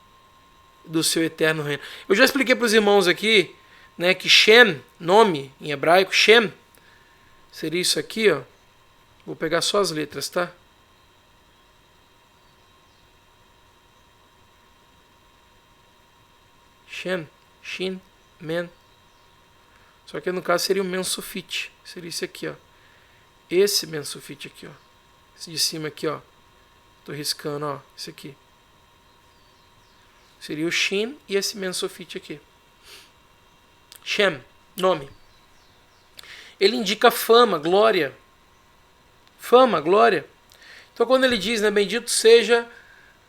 do seu eterno reino. Eu já expliquei para os irmãos aqui, né, que Shem, nome em hebraico, Shem, seria isso aqui, ó. Vou pegar só as letras, tá? Shem, Shin, Men. Só que no caso seria o Mensufit. Seria esse aqui, ó. Esse Mensufit aqui, ó. Esse de cima aqui, ó. Tô riscando, ó. Esse aqui. Seria o Shin e esse Mensufit aqui. Shem, nome. Ele indica fama, glória. Fama, glória. Então quando ele diz, né, bendito seja,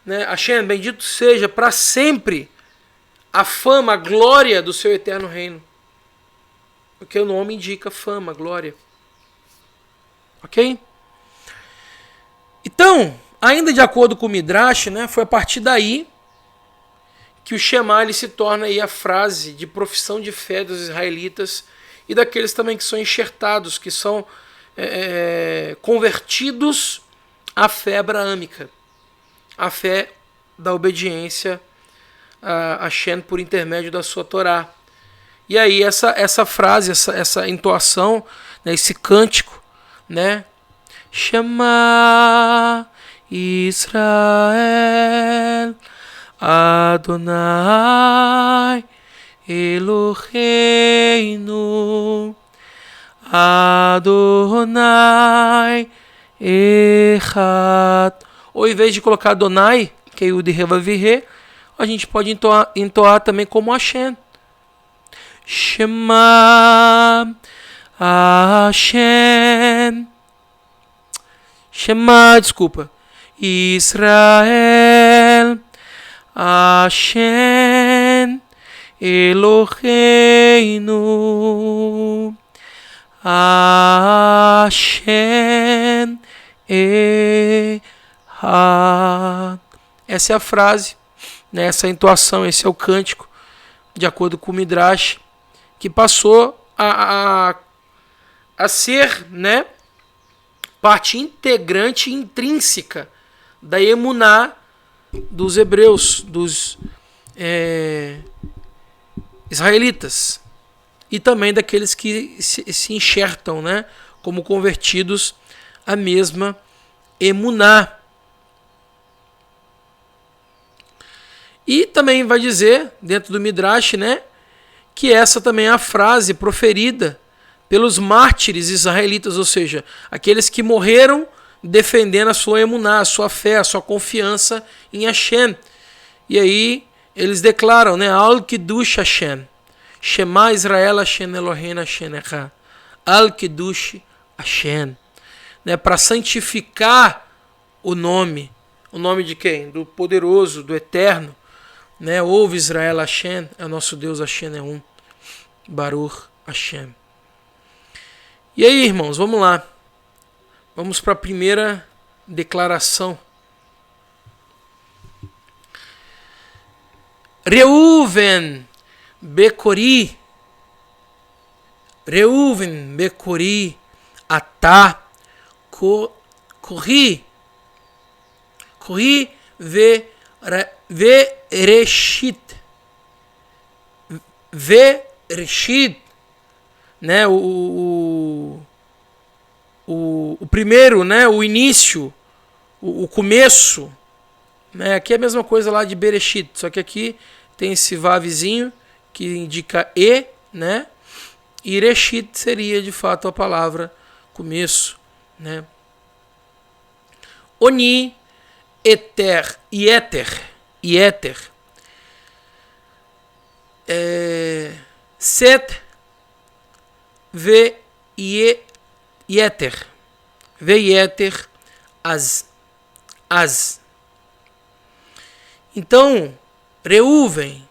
né, Hashem, bendito seja para sempre a fama, a glória do seu eterno reino. Porque o nome indica fama, glória. Ok? Então, ainda de acordo com o Midrash, né, foi a partir daí que o Shema ele se torna aí a frase de profissão de fé dos israelitas e daqueles também que são enxertados, que são convertidos à fé abraâmica, à fé da obediência a Hashem por intermédio da sua Torá. E aí essa frase, essa entoação, né, esse cântico, né, Shema Israel Adonai Eloheinu Adonai Echad. Ou em vez de colocar Adonai, que é o de Revavirê, a gente pode entoar também como Hashem. Shema Hashem. Shema, desculpa. Israel Hashem Eloheinu Hashem Echad. Essa é a frase, né? Essa é a entoação, esse é o cântico, de acordo com o Midrash, que passou a ser, né, parte integrante, intrínseca da emuná dos hebreus, dos israelitas, e também daqueles que se enxertam, né, como convertidos à mesma emuná. E também vai dizer, dentro do Midrash, né, que essa também é a frase proferida pelos mártires israelitas, ou seja, aqueles que morreram defendendo a sua emuná, a sua fé, a sua confiança em Hashem. E aí eles declaram, né, Al Kiddush Hashem, Shema Israel Hashem Eloheinu Hashem Echad, Al Kiddush Hashem, né, para santificar o nome de quem? Do poderoso, do eterno, né? Ouve Israel Hashem, é o nosso Deus, Hashem é um, Baruch Hashem. E aí, irmãos, vamos lá. Vamos para a primeira declaração. Reuven Bekori, Reuven Bekori, Atá, Corri Vereshit, né, o primeiro, né, o início, o começo, né, aqui é a mesma coisa lá de Bereshit, só que aqui tem esse vavzinho que indica e, né, e Reshit seria de fato a palavra começo, né. Oni, Eter, Yeter, Set, Yeter, Az. Então, Reuven,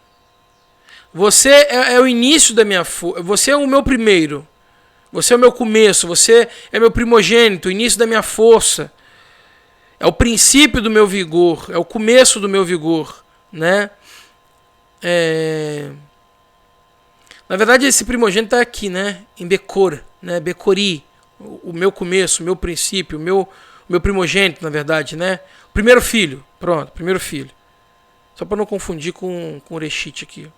Você é o início da minha força. Você é o meu primeiro. Você é o meu começo. Você é meu primogênito, o início da minha força. É o princípio do meu vigor. É o começo do meu vigor, né? Na verdade, esse primogênito está aqui, né? Em Becor, né? Becori. O meu começo, o meu princípio, o meu primogênito, na verdade, né? O primeiro filho. Pronto, primeiro filho. Só para não confundir com o Reshit aqui.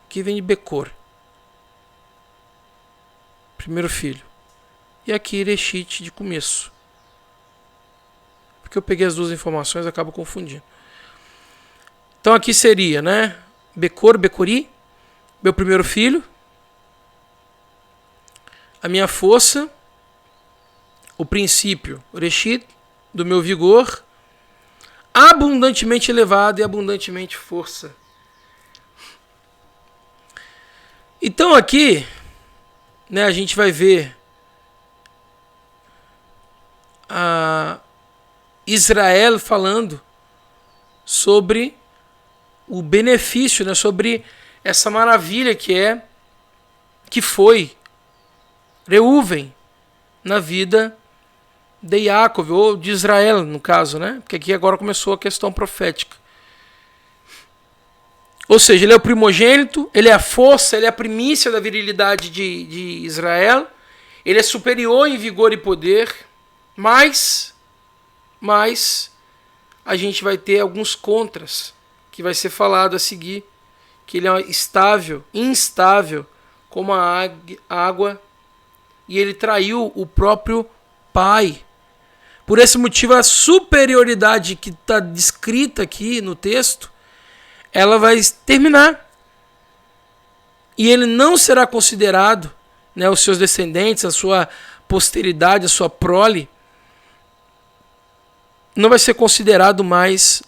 Aqui vem de Becor. Primeiro filho. E aqui Reshit de começo. Porque eu peguei as duas informações e acabo confundindo. Então aqui seria, né? Becor, Becori. Meu primeiro filho. A minha força. O princípio, Reshit, do meu vigor. Abundantemente elevado e abundantemente força. Então aqui, né, a gente vai ver a Israel falando sobre o benefício, né, sobre essa maravilha que foi Reuven na vida de Yaakov, ou de Israel, no caso, né? Porque aqui agora começou a questão profética. Ou seja, ele é o primogênito, ele é a força, ele é a primícia da virilidade de Israel, ele é superior em vigor e poder, mas a gente vai ter alguns contras, que vai ser falado a seguir, que ele é instável, como a água, e ele traiu o próprio pai. Por esse motivo, a superioridade que está descrita aqui no texto, ela vai terminar. E ele não será considerado, né, os seus descendentes, a sua posteridade, a sua prole, não vai ser considerado mais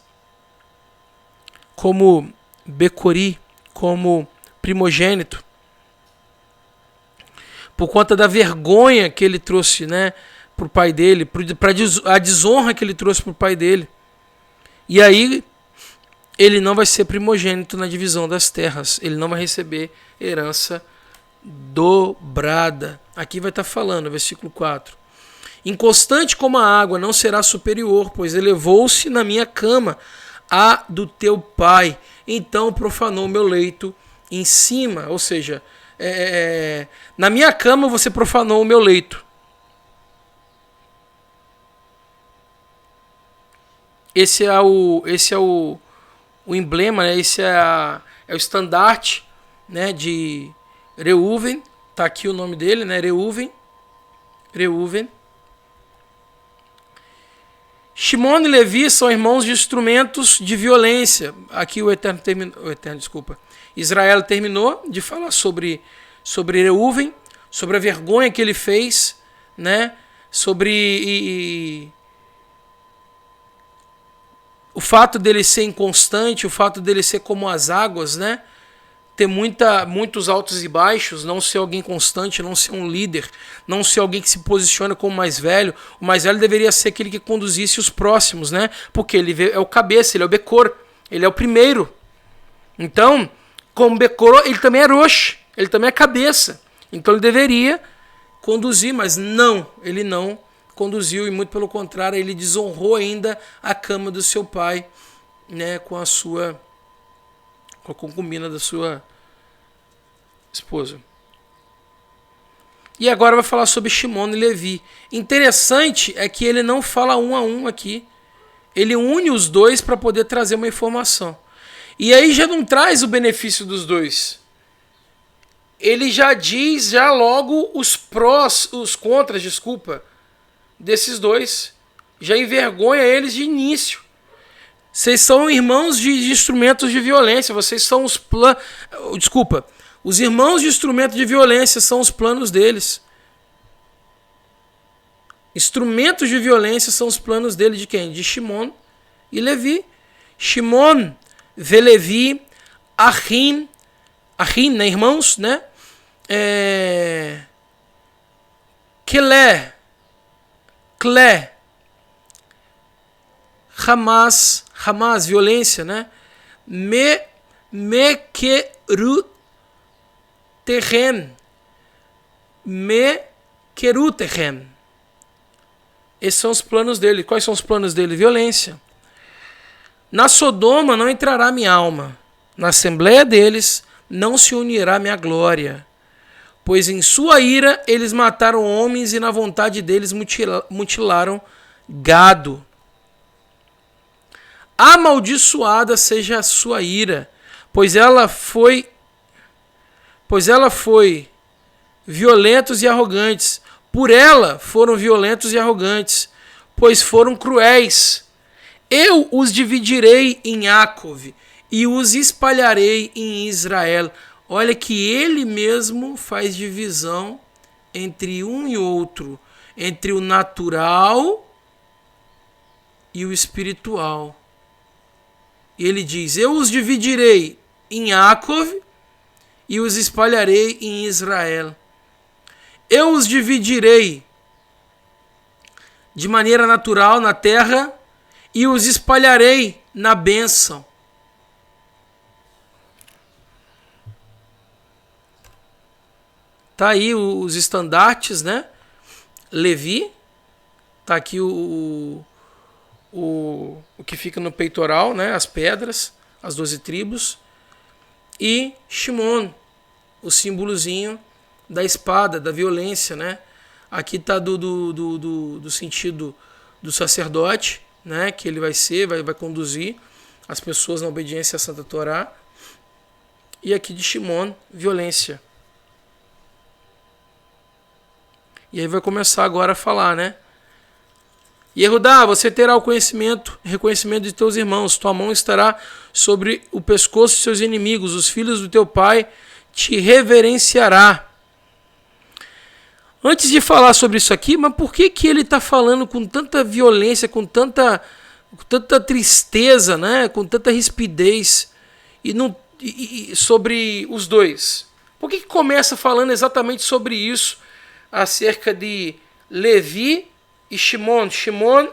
como Becori, como primogênito, por conta da vergonha que ele trouxe, né, para o pai dele, para a desonra que ele trouxe para o pai dele. E aí ele não vai ser primogênito na divisão das terras, ele não vai receber herança dobrada. Aqui vai estar falando, versículo 4. Inconstante como a água não será superior, pois elevou-se na minha cama a do teu pai, então profanou meu leito em cima. Ou seja, na minha cama você profanou o meu leito. Esse é o emblema, né? Esse é o estandarte, né, de Reuven. Está aqui o nome dele, né? Reuven. Shimon e Levi são irmãos de instrumentos de violência. Aqui Israel terminou de falar sobre Reuven, sobre a vergonha que ele fez, né? Sobre o fato dele ser inconstante, o fato dele ser como as águas, né? Ter muitos altos e baixos, não ser alguém constante, não ser um líder, não ser alguém que se posiciona como mais velho. O mais velho deveria ser aquele que conduzisse os próximos, né? Porque ele é o cabeça, ele é o Becor, ele é o primeiro. Então, como Becor, ele também é Rosh, ele também é cabeça. Então ele deveria conduzir, mas não, ele não conduziu, e muito pelo contrário, ele desonrou ainda a cama do seu pai, né, com a concubina da sua esposa. E agora vai falar sobre Shimon e Levi. Interessante é que ele não fala um a um aqui. Ele une os dois para poder trazer uma informação. E aí já não traz o benefício dos dois. Ele já diz logo os contras, desses dois. Já envergonha eles de início. Vocês são irmãos de instrumentos de violência. Vocês são os planos. Os irmãos de instrumento de violência são os planos deles. Instrumentos de violência são os planos dele de quem? De Shimon e Levi. Shimon, Velevi, Achim, né, irmãos, né? Kelé, Hamas, violência, né? Mequerutechem. Esses são os planos dele. Quais são os planos dele? Violência. Na Sodoma não entrará minha alma. Na assembleia deles não se unirá minha glória. Pois em sua ira eles mataram homens e na vontade deles mutilaram gado. Amaldiçoada seja a sua ira, pois ela foi violentos e arrogantes. Por ela foram violentos e arrogantes, pois foram cruéis. Eu os dividirei em Jacove e os espalharei em Israel. Olha que ele mesmo faz divisão entre um e outro, entre o natural e o espiritual. Ele diz, eu os dividirei em Jacove e os espalharei em Israel. Eu os dividirei de maneira natural na terra e os espalharei na bênção. Tá aí os estandartes, né? Levi, tá aqui o que fica no peitoral, né? As pedras, as 12 tribos. E Shimon, o símbolozinho da espada, da violência, né? Aqui tá do sentido do sacerdote, né? Que ele vai conduzir as pessoas na obediência à Santa Torá. E aqui de Shimon, violência. E aí vai começar agora a falar, né? Yehudá, você terá o reconhecimento de teus irmãos. Tua mão estará sobre o pescoço de seus inimigos. Os filhos do teu pai te reverenciará. Antes de falar sobre isso aqui, mas por que ele está falando com tanta violência, com tanta tristeza, né? Com tanta rispidez sobre os dois? Por que começa falando exatamente sobre isso? Acerca de Levi e Shimon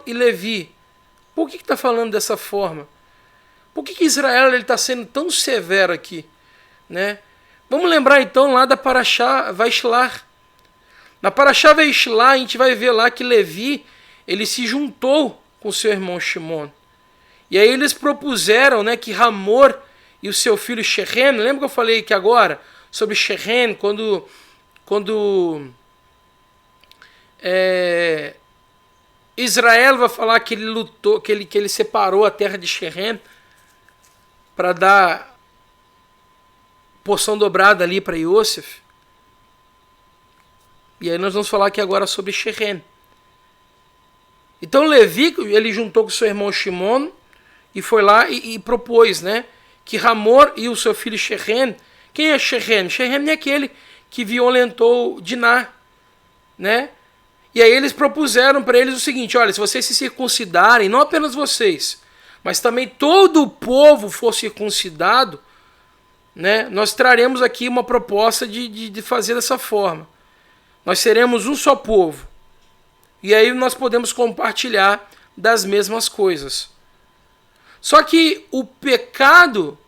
e Levi. Por que está falando dessa forma? Por que Israel está sendo tão severo aqui? Né? Vamos lembrar então lá da Parashá Vaishlar. Na Parashá Vaishlar a gente vai ver lá que Levi ele se juntou com seu irmão Shimon. E aí eles propuseram, né, que Hamor e o seu filho Shechem, lembra que eu falei aqui agora sobre Shechem, quando Israel vai falar que ele lutou, que ele separou a terra de Shechem para dar porção dobrada ali para Yosef. E aí nós vamos falar aqui agora sobre Shechem. Então Levi, ele juntou com seu irmão Shimon e foi lá e propôs, né, que Hamor e o seu filho Shechem. Quem é Shechem? Shechem é aquele que violentou Diná, né? E aí eles propuseram para eles o seguinte, olha, se vocês se circuncidarem, não apenas vocês, mas também todo o povo for circuncidado, né, nós traremos aqui uma proposta de fazer dessa forma. Nós seremos um só povo. E aí nós podemos compartilhar das mesmas coisas. Só que o pecado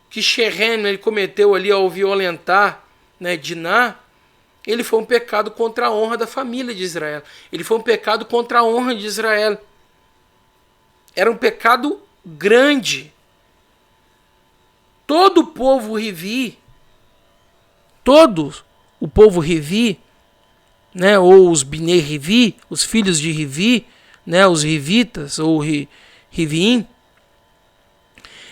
que Shechem ele cometeu ali ao violentar, né, Diná, ele foi um pecado contra a honra da família de Israel. Ele foi um pecado contra a honra de Israel. Era um pecado grande. Todo o povo Rivi, né, ou os Bnei Rivi, os filhos de Rivi, né, os Rivitas ou Riviim,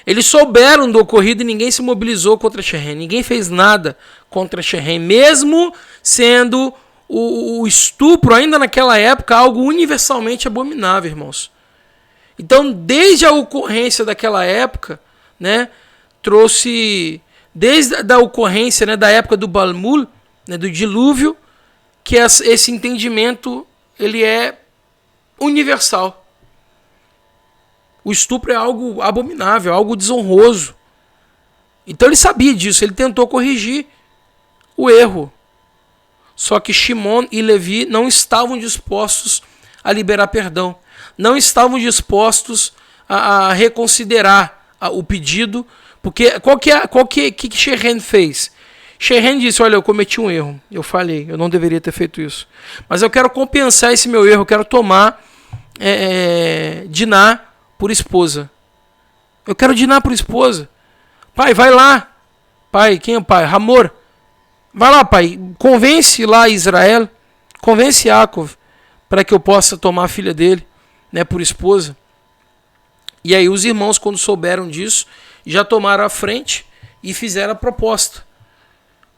eles souberam do ocorrido e ninguém se mobilizou contra Shechem. Ninguém fez nada contra Shechem, mesmo sendo o estupro, ainda naquela época, algo universalmente abominável, irmãos. Então, desde a ocorrência daquela época, né, desde a ocorrência, né, da época do Balmul, né, do dilúvio, que esse entendimento ele é universal. O estupro é algo abominável, algo desonroso. Então ele sabia disso, ele tentou corrigir o erro. Só que Shimon e Levi não estavam dispostos a liberar perdão. Não estavam dispostos a reconsiderar o pedido, porque que Shechem fez? Shechem disse, olha, eu cometi um erro, eu falhei, eu não deveria ter feito isso, mas eu quero compensar esse meu erro, eu quero tomar Diná por esposa. Eu quero Diná por esposa. Pai, vai lá. Pai, quem é o pai? Hamor. Vai lá, pai, convence lá Israel, convence Yaakov, para que eu possa tomar a filha dele, né, por esposa. E aí os irmãos, quando souberam disso, já tomaram a frente e fizeram a proposta.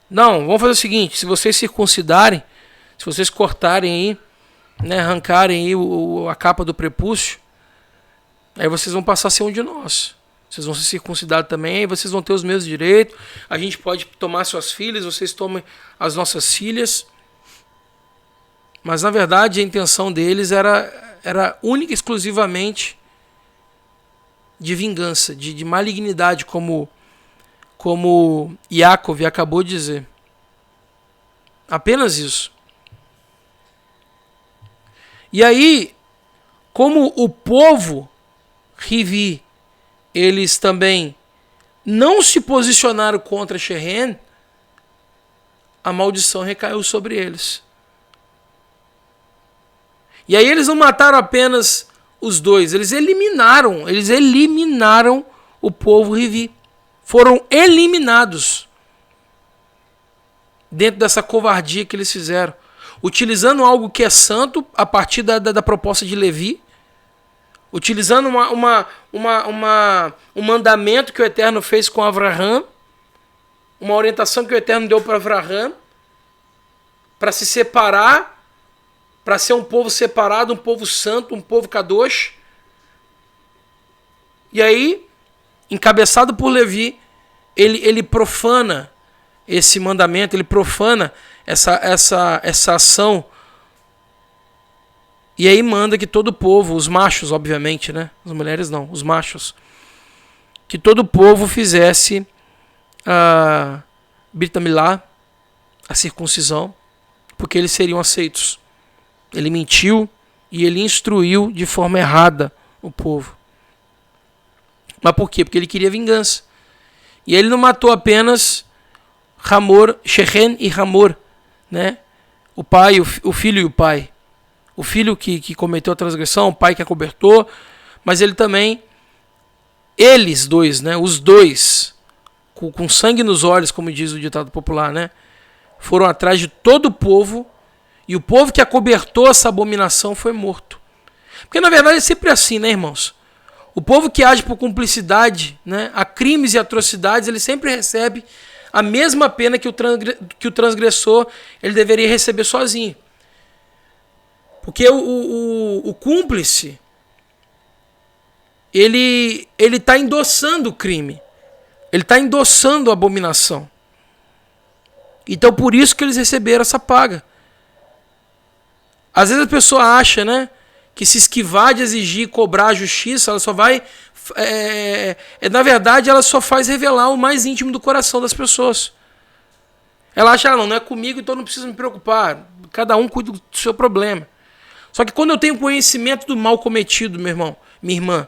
Não, vamos fazer o seguinte, se vocês circuncidarem, se vocês cortarem aí, né, arrancarem aí a capa do prepúcio, aí vocês vão passar a ser um de nós. Vocês vão ser circuncidados também, aí vocês vão ter os mesmos direitos, a gente pode tomar suas filhas, vocês tomem as nossas filhas. Mas na verdade a intenção deles era única e exclusivamente de vingança, de malignidade, como Yaakov acabou de dizer. Apenas isso. E aí, como o povo Rivi, eles também não se posicionaram contra Shechem, a maldição recaiu sobre eles. E aí eles não mataram apenas os dois, eles eliminaram o povo Rivi. Foram eliminados dentro dessa covardia que eles fizeram, utilizando algo que é santo a partir da proposta de Levi, utilizando um mandamento que o Eterno fez com Avraham, uma orientação que o Eterno deu para Avraham, para se separar, para ser um povo separado, um povo santo, um povo kadosh. E aí, encabeçado por Levi, ele profana esse mandamento, ele profana essa ação. E aí manda que todo o povo, os machos, obviamente, né? As mulheres não, os machos, que todo o povo fizesse a Brit Milá, a circuncisão, porque eles seriam aceitos. Ele mentiu e ele instruiu de forma errada o povo. Mas por quê? Porque ele queria vingança. E ele não matou apenas Hamor, Shechem e Hamor, né? O pai, o filho e o pai. O filho que cometeu a transgressão, o pai que acobertou, mas ele também, eles dois, né? Os dois, com sangue nos olhos, como diz o ditado popular, né? Foram atrás de todo o povo, e o povo que acobertou essa abominação foi morto. Porque na verdade é sempre assim, né, irmãos? O povo que age por cumplicidade, né, a crimes e atrocidades, ele sempre recebe a mesma pena que o transgressor ele deveria receber sozinho. Porque o cúmplice, ele está endossando o crime. Ele está endossando a abominação. Então por isso que eles receberam essa paga. Às vezes a pessoa acha, né, que se esquivar de exigir e cobrar a justiça, ela só vai... na verdade, ela só faz revelar o mais íntimo do coração das pessoas. Ela acha, não é comigo, então não preciso me preocupar. Cada um cuida do seu problema. Só que quando eu tenho conhecimento do mal cometido, meu irmão, minha irmã,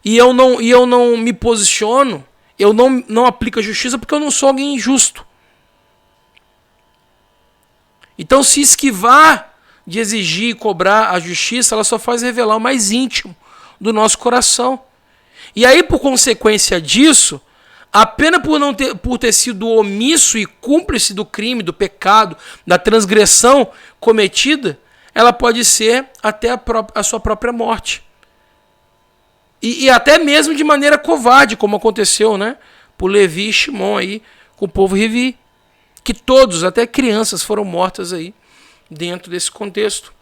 e eu não me posiciono, eu não aplico a justiça porque eu não sou alguém injusto. Então, se esquivar de exigir e cobrar a justiça, ela só faz revelar o mais íntimo do nosso coração. E aí, por consequência disso, a pena por ter sido omisso e cúmplice do crime, do pecado, da transgressão cometida, ela pode ser até a sua própria morte. E até mesmo de maneira covarde, como aconteceu, né, por Levi e Shimon aí, com o povo Rivi. Que todos, até crianças, foram mortas aí, dentro desse contexto.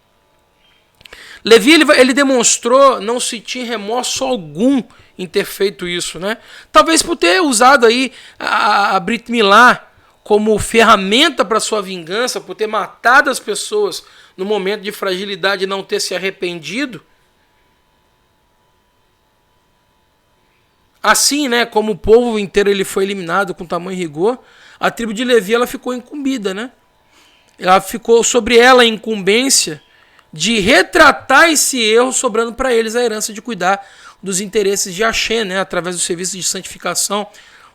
Levi, ele demonstrou não sentir remorso algum em ter feito isso, né? Talvez por ter usado aí a Brit Milá como ferramenta para sua vingança, por ter matado as pessoas no momento de fragilidade e não ter se arrependido. Assim, né, como o povo inteiro ele foi eliminado com tamanho rigor, a tribo de Levi ela ficou incumbida, né? Ela ficou sobre ela a incumbência de retratar esse erro, sobrando para eles a herança de cuidar dos interesses de Hashem, né, através do serviço de santificação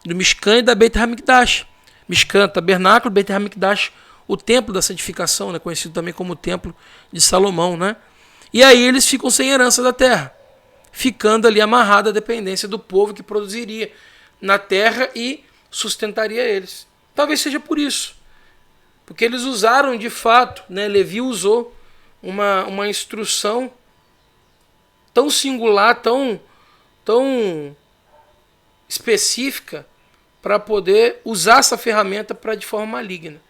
do Mishkan e da Beit HaMikdash. Mishkan, tabernáculo, Beit HaMikdash, o templo da santificação, né, conhecido também como o templo de Salomão, né? E aí eles ficam sem herança da terra, ficando ali amarrado à dependência do povo que produziria na terra e sustentaria eles. Talvez seja por isso, porque eles usaram de fato, né, Levi usou uma instrução tão singular, tão específica, para poder usar essa ferramenta de forma maligna.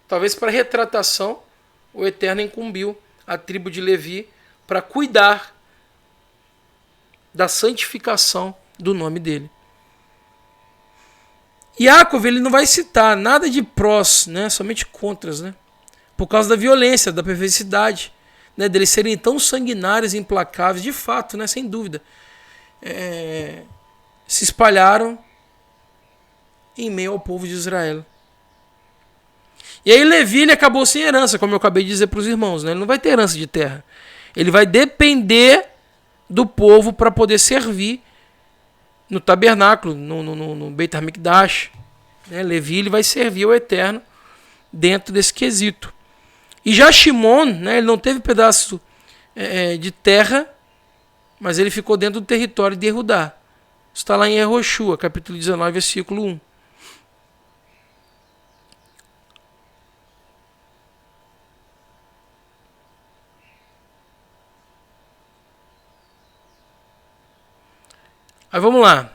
Talvez para retratação, o Eterno incumbiu a tribo de Levi para cuidar da santificação do nome dele. Yaakov, ele não vai citar nada de prós, né, somente contras, né, por causa da violência, da perversidade, né, deles serem tão sanguinários e implacáveis, de fato, né, sem dúvida. Se espalharam em meio ao povo de Israel. E aí Levi, ele acabou sem herança, como eu acabei de dizer para os irmãos, né? Ele não vai ter herança de terra. Ele vai depender do povo para poder servir no tabernáculo, no Beit HaMikdash. Né? Levi, ele vai servir ao Eterno dentro desse quesito. E já Shimon, né, ele não teve pedaço de terra, mas ele ficou dentro do território de Yehudá. Isso está lá em Yehoshua, capítulo 19, versículo 1. Aí vamos lá.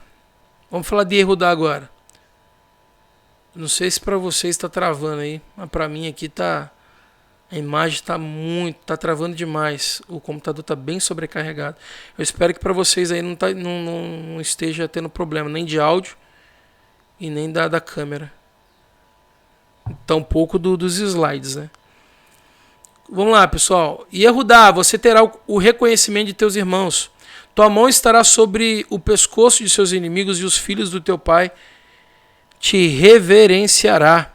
Vamos falar de Yehudá agora. Não sei se para vocês está travando aí, mas para mim aqui tá, a imagem está travando demais. O computador está bem sobrecarregado. Eu espero que para vocês aí não esteja tendo problema nem de áudio e nem da câmera. Tampouco dos slides, né? Vamos lá, pessoal. Yehudá, você terá o reconhecimento de teus irmãos. Tua mão estará sobre o pescoço de seus inimigos e os filhos do teu pai te reverenciará.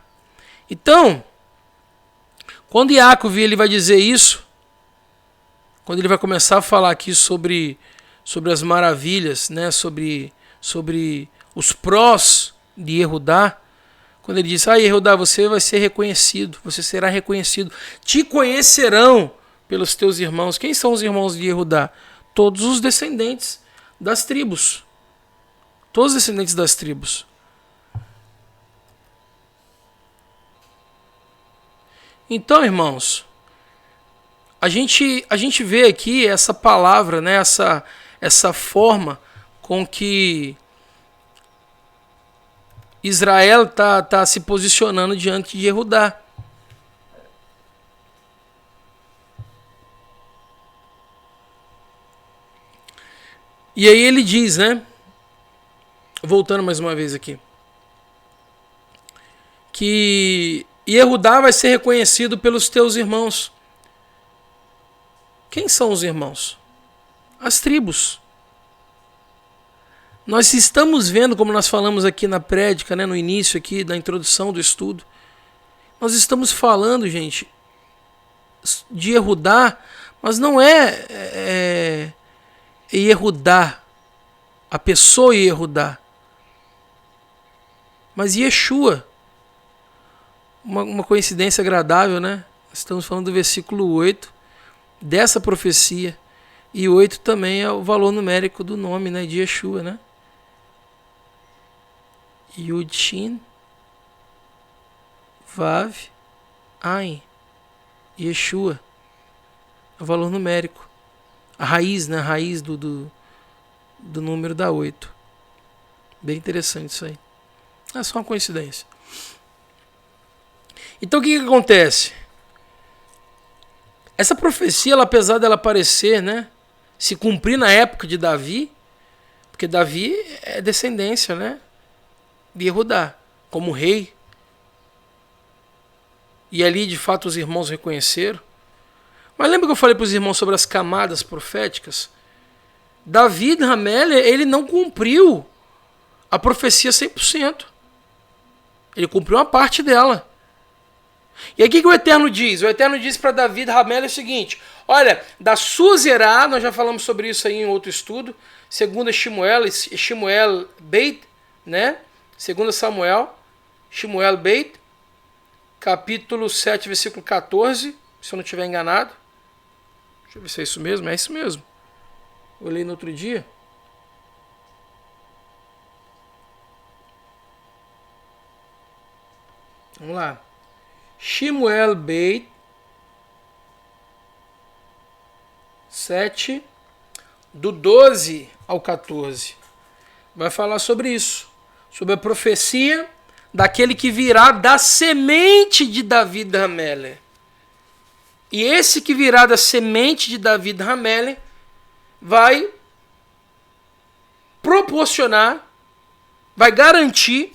Então, quando Yaakov ele vai dizer isso, quando ele vai começar a falar aqui sobre as maravilhas, né, sobre os prós de Yehudá, quando ele diz, Yehudá, você vai ser reconhecido, você será reconhecido, te conhecerão pelos teus irmãos. Quem são os irmãos de Yehudá? Todos os descendentes das tribos. Todos os descendentes das tribos. Então, irmãos, a gente vê aqui essa palavra, né, essa forma com que Israel tá se posicionando diante de Yehudá. E aí ele diz, né, voltando mais uma vez aqui, que Yehudá vai ser reconhecido pelos teus irmãos. Quem são os irmãos? As tribos. Nós estamos vendo, como nós falamos aqui na prédica, né, no início aqui da introdução do estudo, nós estamos falando, gente, de Yehudá, mas não é Yehudá, a pessoa Yehudá, mas Yeshua. Uma coincidência agradável, né? Estamos falando do versículo 8 dessa profecia, e 8 também é o valor numérico do nome, né, de Yeshua, né? Yud Shin Vav Ain, Yeshua, é o valor numérico, a raiz, né? A raiz do número da 8. Bem interessante isso aí. É só uma coincidência. Então o que acontece? Essa profecia, ela, apesar dela aparecer, né, se cumprir na época de Davi, porque Davi é descendência, né, de Yehudá, como rei. E ali, de fato, os irmãos reconheceram. Mas lembra que eu falei para os irmãos sobre as camadas proféticas? Davi, Hamelech, ele não cumpriu a profecia 100%. Ele cumpriu uma parte dela. E aí o que o Eterno diz? O Eterno diz para Davi, Hamelech, o seguinte: Olha, da Suzerá, nós já falamos sobre isso aí em outro estudo. Segunda Shmuel Beit, né? Segunda Samuel, Shmuel Beit, capítulo 7, versículo 14, se eu não estiver enganado. Deixa eu ver se é isso mesmo. É isso mesmo. Eu li no outro dia. Vamos lá. Shmuel Beit 7, do 12 ao 14. Vai falar sobre isso. Sobre a profecia daquele que virá da semente de Davi Hamelech. E esse que virá da semente de Davi Hamelech vai proporcionar, vai garantir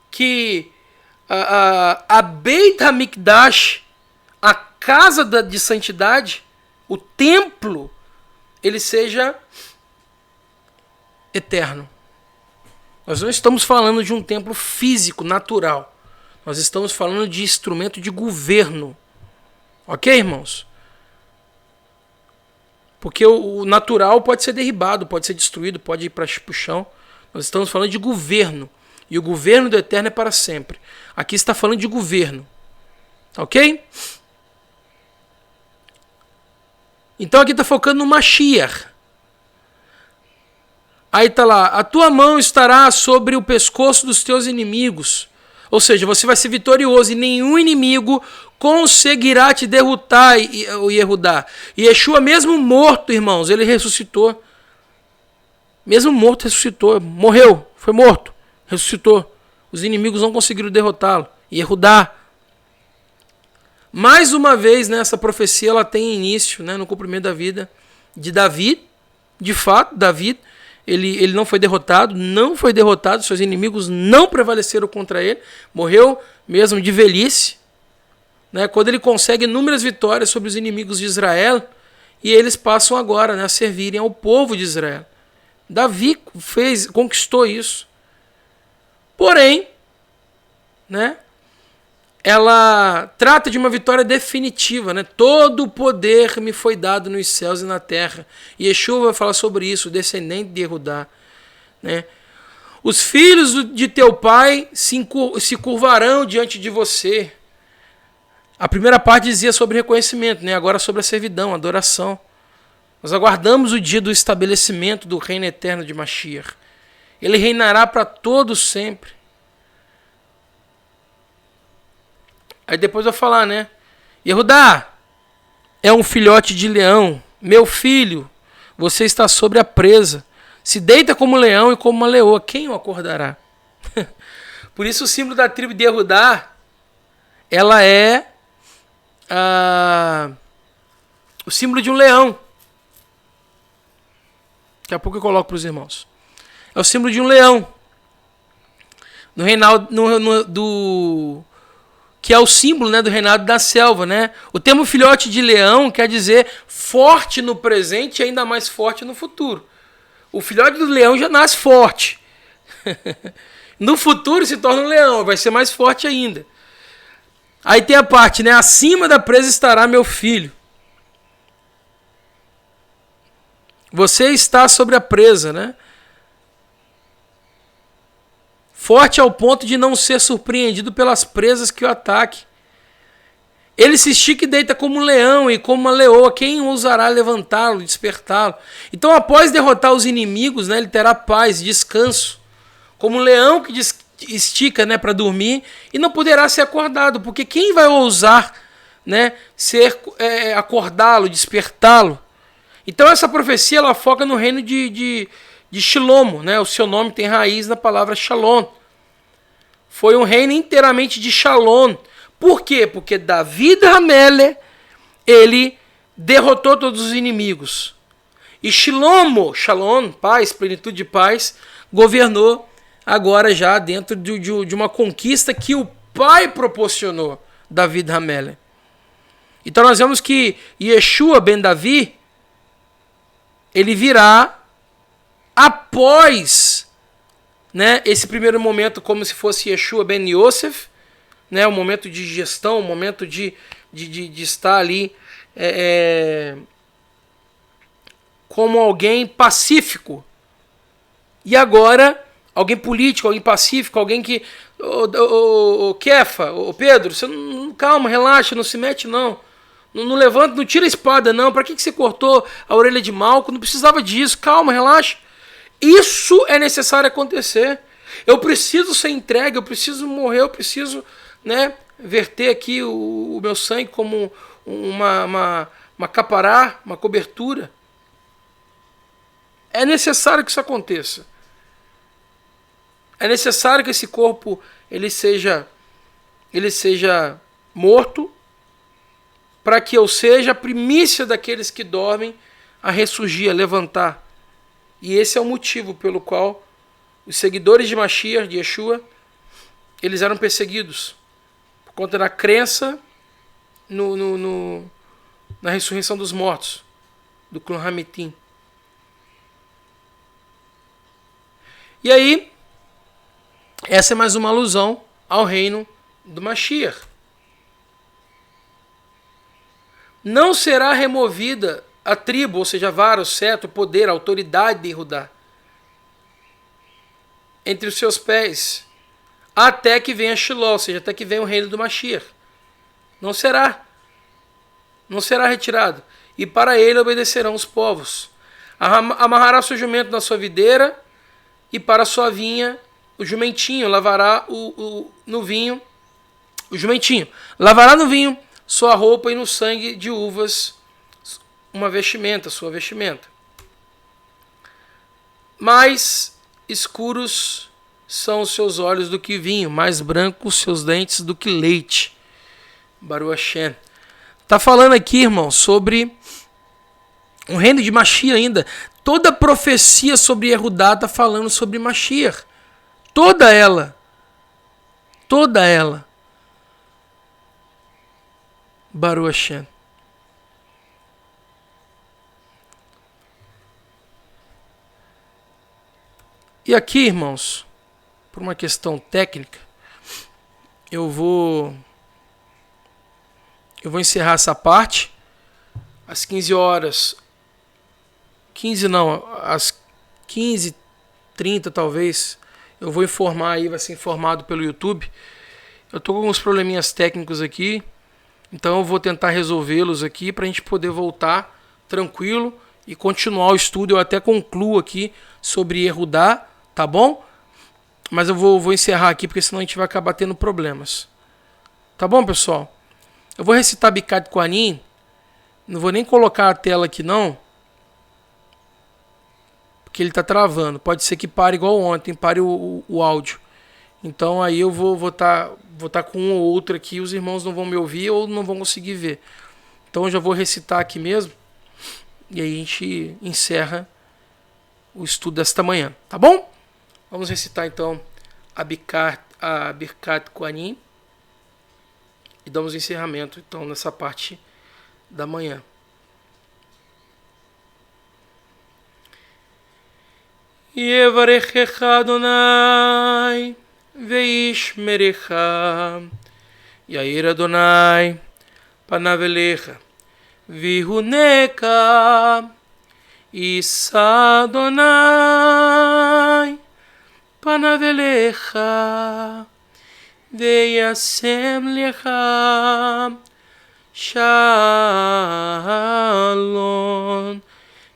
que a Beit HaMikdash, a casa de santidade, o templo, ele seja eterno. Nós não estamos falando de um templo físico, natural. Nós estamos falando de instrumento de governo. Ok, irmãos? Porque o natural pode ser derribado, pode ser destruído, pode ir para o chão. Nós estamos falando de governo. E o governo do Eterno é para sempre. Aqui está falando de governo. Ok? Então aqui está focando no Mashiach. Aí está lá, a tua mão estará sobre o pescoço dos teus inimigos. Ou seja, você vai ser vitorioso e nenhum inimigo conseguirá te derrotar, o Yehudá. E Yeshua, mesmo morto, irmãos, ele ressuscitou. Mesmo morto, ressuscitou. Morreu, foi morto, ressuscitou. Os inimigos não conseguiram derrotá-lo. Yehudá. Mais uma vez, né, essa profecia ela tem início, né, no cumprimento da vida de Davi. De fato, Davi, ele não foi derrotado, seus inimigos não prevaleceram contra ele, morreu mesmo de velhice, né, quando ele consegue inúmeras vitórias sobre os inimigos de Israel, e eles passam agora, né, a servirem ao povo de Israel. Davi conquistou isso. Porém, né, ela trata de uma vitória definitiva, né? Todo o poder me foi dado nos céus e na terra. E Yeshua vai falar sobre isso, o descendente de Yehudá, né? Os filhos de teu pai se curvarão diante de você. A primeira parte dizia sobre reconhecimento, né? Agora sobre a servidão, a adoração. Nós aguardamos o dia do estabelecimento do reino eterno de Mashiach. Ele reinará para todos sempre. Aí depois eu vou falar, né? Yehudá é um filhote de leão. Meu filho, você está sobre a presa. Se deita como leão e como uma leoa. Quem o acordará? Por isso o símbolo da tribo de Yehudá, ela é o símbolo de um leão. Daqui a pouco eu coloco para os irmãos. É o símbolo de um leão. No reinado que é o símbolo, né, do reinado da selva, né? O termo filhote de leão quer dizer forte no presente e ainda mais forte no futuro. O filhote do leão já nasce forte. No futuro se torna um leão, vai ser mais forte ainda. Aí tem a parte, né? Acima da presa estará meu filho. Você está sobre a presa, né? Forte ao ponto de não ser surpreendido pelas presas que o ataquem. Ele se estica e deita como um leão e como uma leoa. Quem ousará levantá-lo, despertá-lo? Então, após derrotar os inimigos, né, ele terá paz, descanso. Como um leão que estica, né, para dormir e não poderá ser acordado. Porque quem vai ousar, né, acordá-lo, despertá-lo? Então, essa profecia ela foca no reino de Shilomo, né? O seu nome tem raiz na palavra Shalom. Foi um reino inteiramente de Shalom. Por quê? Porque Davi Hamelech, ele derrotou todos os inimigos. E Shalom, paz, plenitude de paz, governou agora já dentro de uma conquista que o pai proporcionou, Davi Hamelech. Então nós vemos que Yeshua ben Davi, ele virá após, né, esse primeiro momento, como se fosse Yeshua ben Yosef, né, um momento de gestão, um momento de estar ali como alguém pacífico. E agora, alguém político, alguém pacífico, alguém que... Ô Kefa, ô Pedro, você não, calma, relaxa, não se mete não. Não levanta, não tira a espada não. Pra que você cortou a orelha de Malco? Não precisava disso, calma, relaxa. Isso é necessário acontecer. Eu preciso ser entregue, eu preciso morrer, eu preciso, né, verter aqui o meu sangue como uma capará, uma cobertura. É necessário que isso aconteça. É necessário que esse corpo ele seja morto, para que eu seja a primícia daqueles que dormem a ressurgir, a levantar. E esse é o motivo pelo qual os seguidores de Mashiach, de Yeshua, eles eram perseguidos. Por conta da crença na ressurreição dos mortos, do clã Hamitim. E aí, essa é mais uma alusão ao reino do Mashiach. Não será removida a tribo, ou seja, a vara, o cetro, o poder, a autoridade de Judá entre os seus pés, até que venha Shiloh, ou seja, até que venha o reino do Mashiach. Não será retirado. E para ele obedecerão os povos. Amarrará seu jumento na sua videira, e para a sua vinha o jumentinho lavará no vinho. O jumentinho lavará no vinho sua roupa, e no sangue de uvas uma vestimenta, sua vestimenta. Mais escuros são os seus olhos do que vinho, mais brancos os seus dentes do que leite. Baruch Hashem. Está falando aqui, irmão, sobre o reino de Mashiach ainda. Toda profecia sobre Yehudá está falando sobre Mashiach. Toda ela. Toda ela. Baruch Hashem. E aqui, irmãos, por uma questão técnica, eu vou encerrar essa parte às 15 horas. 15 não, às 15h30 talvez. Eu vou informar aí, vai ser informado pelo YouTube. Eu tô com alguns probleminhas técnicos aqui, então eu vou tentar resolvê-los aqui para a gente poder voltar tranquilo e continuar o estudo. Eu até concluo aqui sobre Yehudá, tá bom? Mas eu vou encerrar aqui, porque senão a gente vai acabar tendo problemas. Tá bom, pessoal? Eu vou recitar Bikat Kohanim. Não vou nem colocar a tela aqui, não. Porque ele tá travando. Pode ser que pare igual ontem, pare o áudio. Então aí eu vou tá com um ou outro aqui, os irmãos não vão me ouvir ou não vão conseguir ver. Então eu já vou recitar aqui mesmo. E aí a gente encerra o estudo desta manhã. Tá bom? Vamos recitar então a Birkat Kohanim e damos encerramento então nessa parte da manhã. Yevarechecha Adonai veishmerecha, Yair Adonai panav elecha vihuneka, Issa Adonai panav elecha veyasem lecha shalom.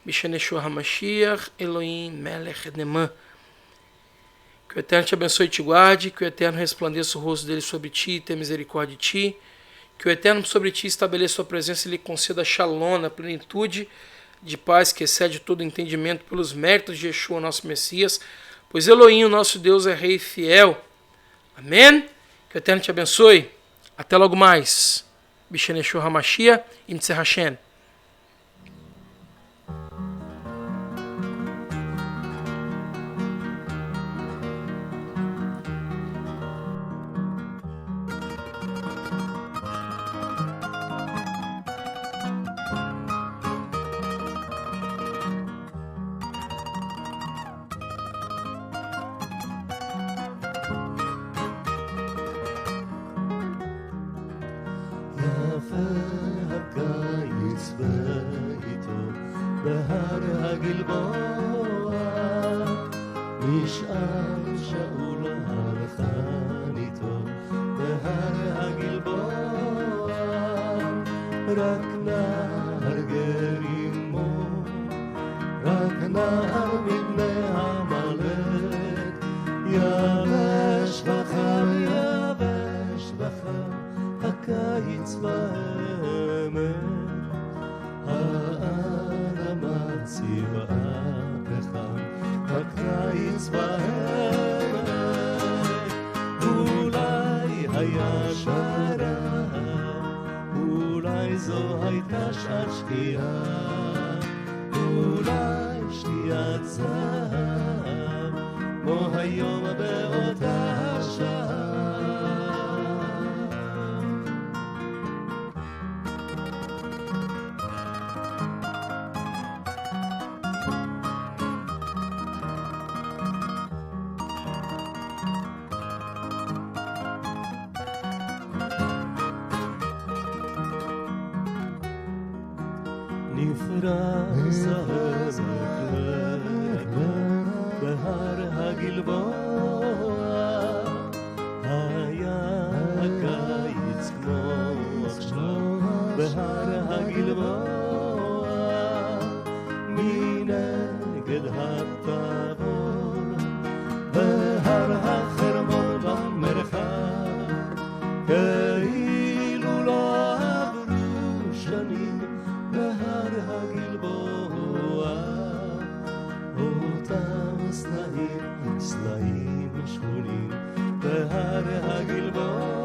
Bishan Yeshua HaMashiach Elohim Melech Edneman. Que o Eterno te abençoe e te guarde, que o Eterno resplandeça o rosto dele sobre ti e tenha misericórdia de ti, que o Eterno sobre ti estabeleça sua presença e lhe conceda shalom, a plenitude de paz que excede todo entendimento, pelos méritos de Yeshua, nosso Messias, pois Elohim, o nosso Deus, é Rei fiel. Amém? Que o Eterno te abençoe. Até logo mais. Bishan Yeshua HaMashiach Imtze Hashem. בהר הגלבוע, נשאל שאול הלכניתו בהר הגלבוע, רק נער גרימו, רק נער מבני עמלק, יבש וחם, יבש וחם, הקיץ בעמק, האדמה צבעה פחם, הקיץ בעמק, אולי היה שרב, אולי זו הייתה שעת שקיעה, אולי שתיית זהב, כמו היום באותה שעה. נפרס הזקלק בהר הגלבוע, היה הקיץ כמו עכשיו בהר הגלבוע, מנגד התבור בהר החרמון במרחב, כאילו לא עברו שנים בהר הגלבוע, אותם סלעים, סלעים שחונים בהר הגלבוע,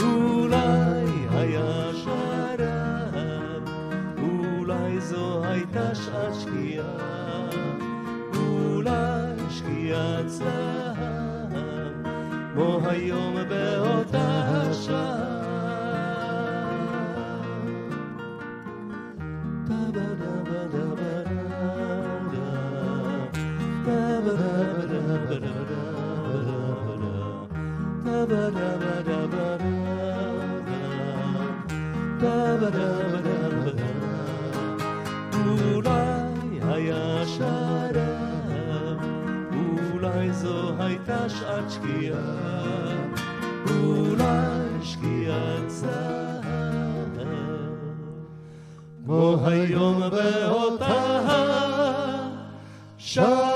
אולי היה שרב, אולי זו הייתה שעת שקיעה, אולי שקיעת זהב, כמו היום באותה שעה. אולי היה שרב, אולי זו הייתה שעת שקיעה, אולי שקיעת זהב, כמו היום באותה שעה.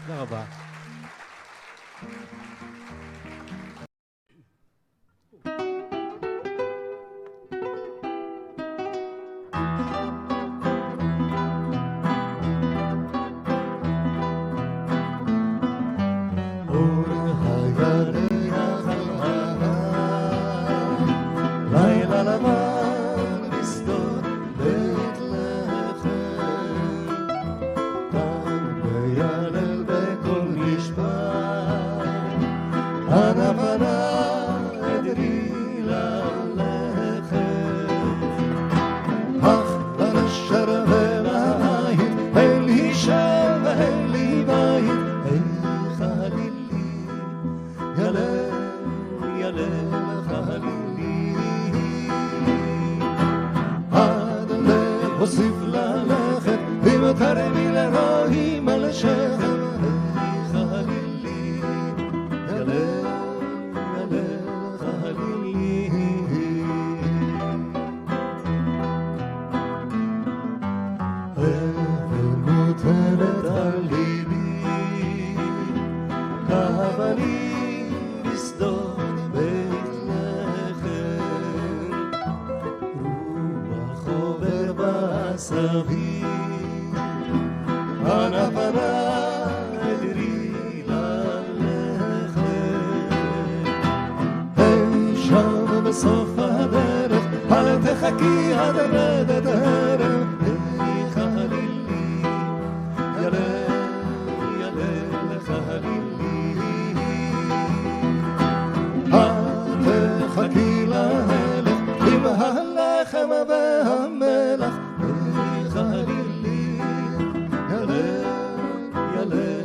תודה רבה. לילה לבן בשדות בית לחם, כאן בילל בכל משפט, הנבנה אדרי ללכת, אך לנשר ולעין, אין לי שם ואין לי בית, איכה לילי, ילל ילל חלילי, עד הלב הוסיף ללכת, אם תרמי לאלוהים על שכם, איכה לילי, ילל ילל חלילי. אבן מוטלת על ליבי, כאבנים בשדות בית לחם, רוח עובר בעשבים, הנבנה אדרי ללכת, אי שם בסוף הדרך, אל תחכי עד לרדת הערב, איכה לילי, ילל ילל חלילי, אל תחכי להלך עם הלחם והמלח, איכה לילי, ילל המלך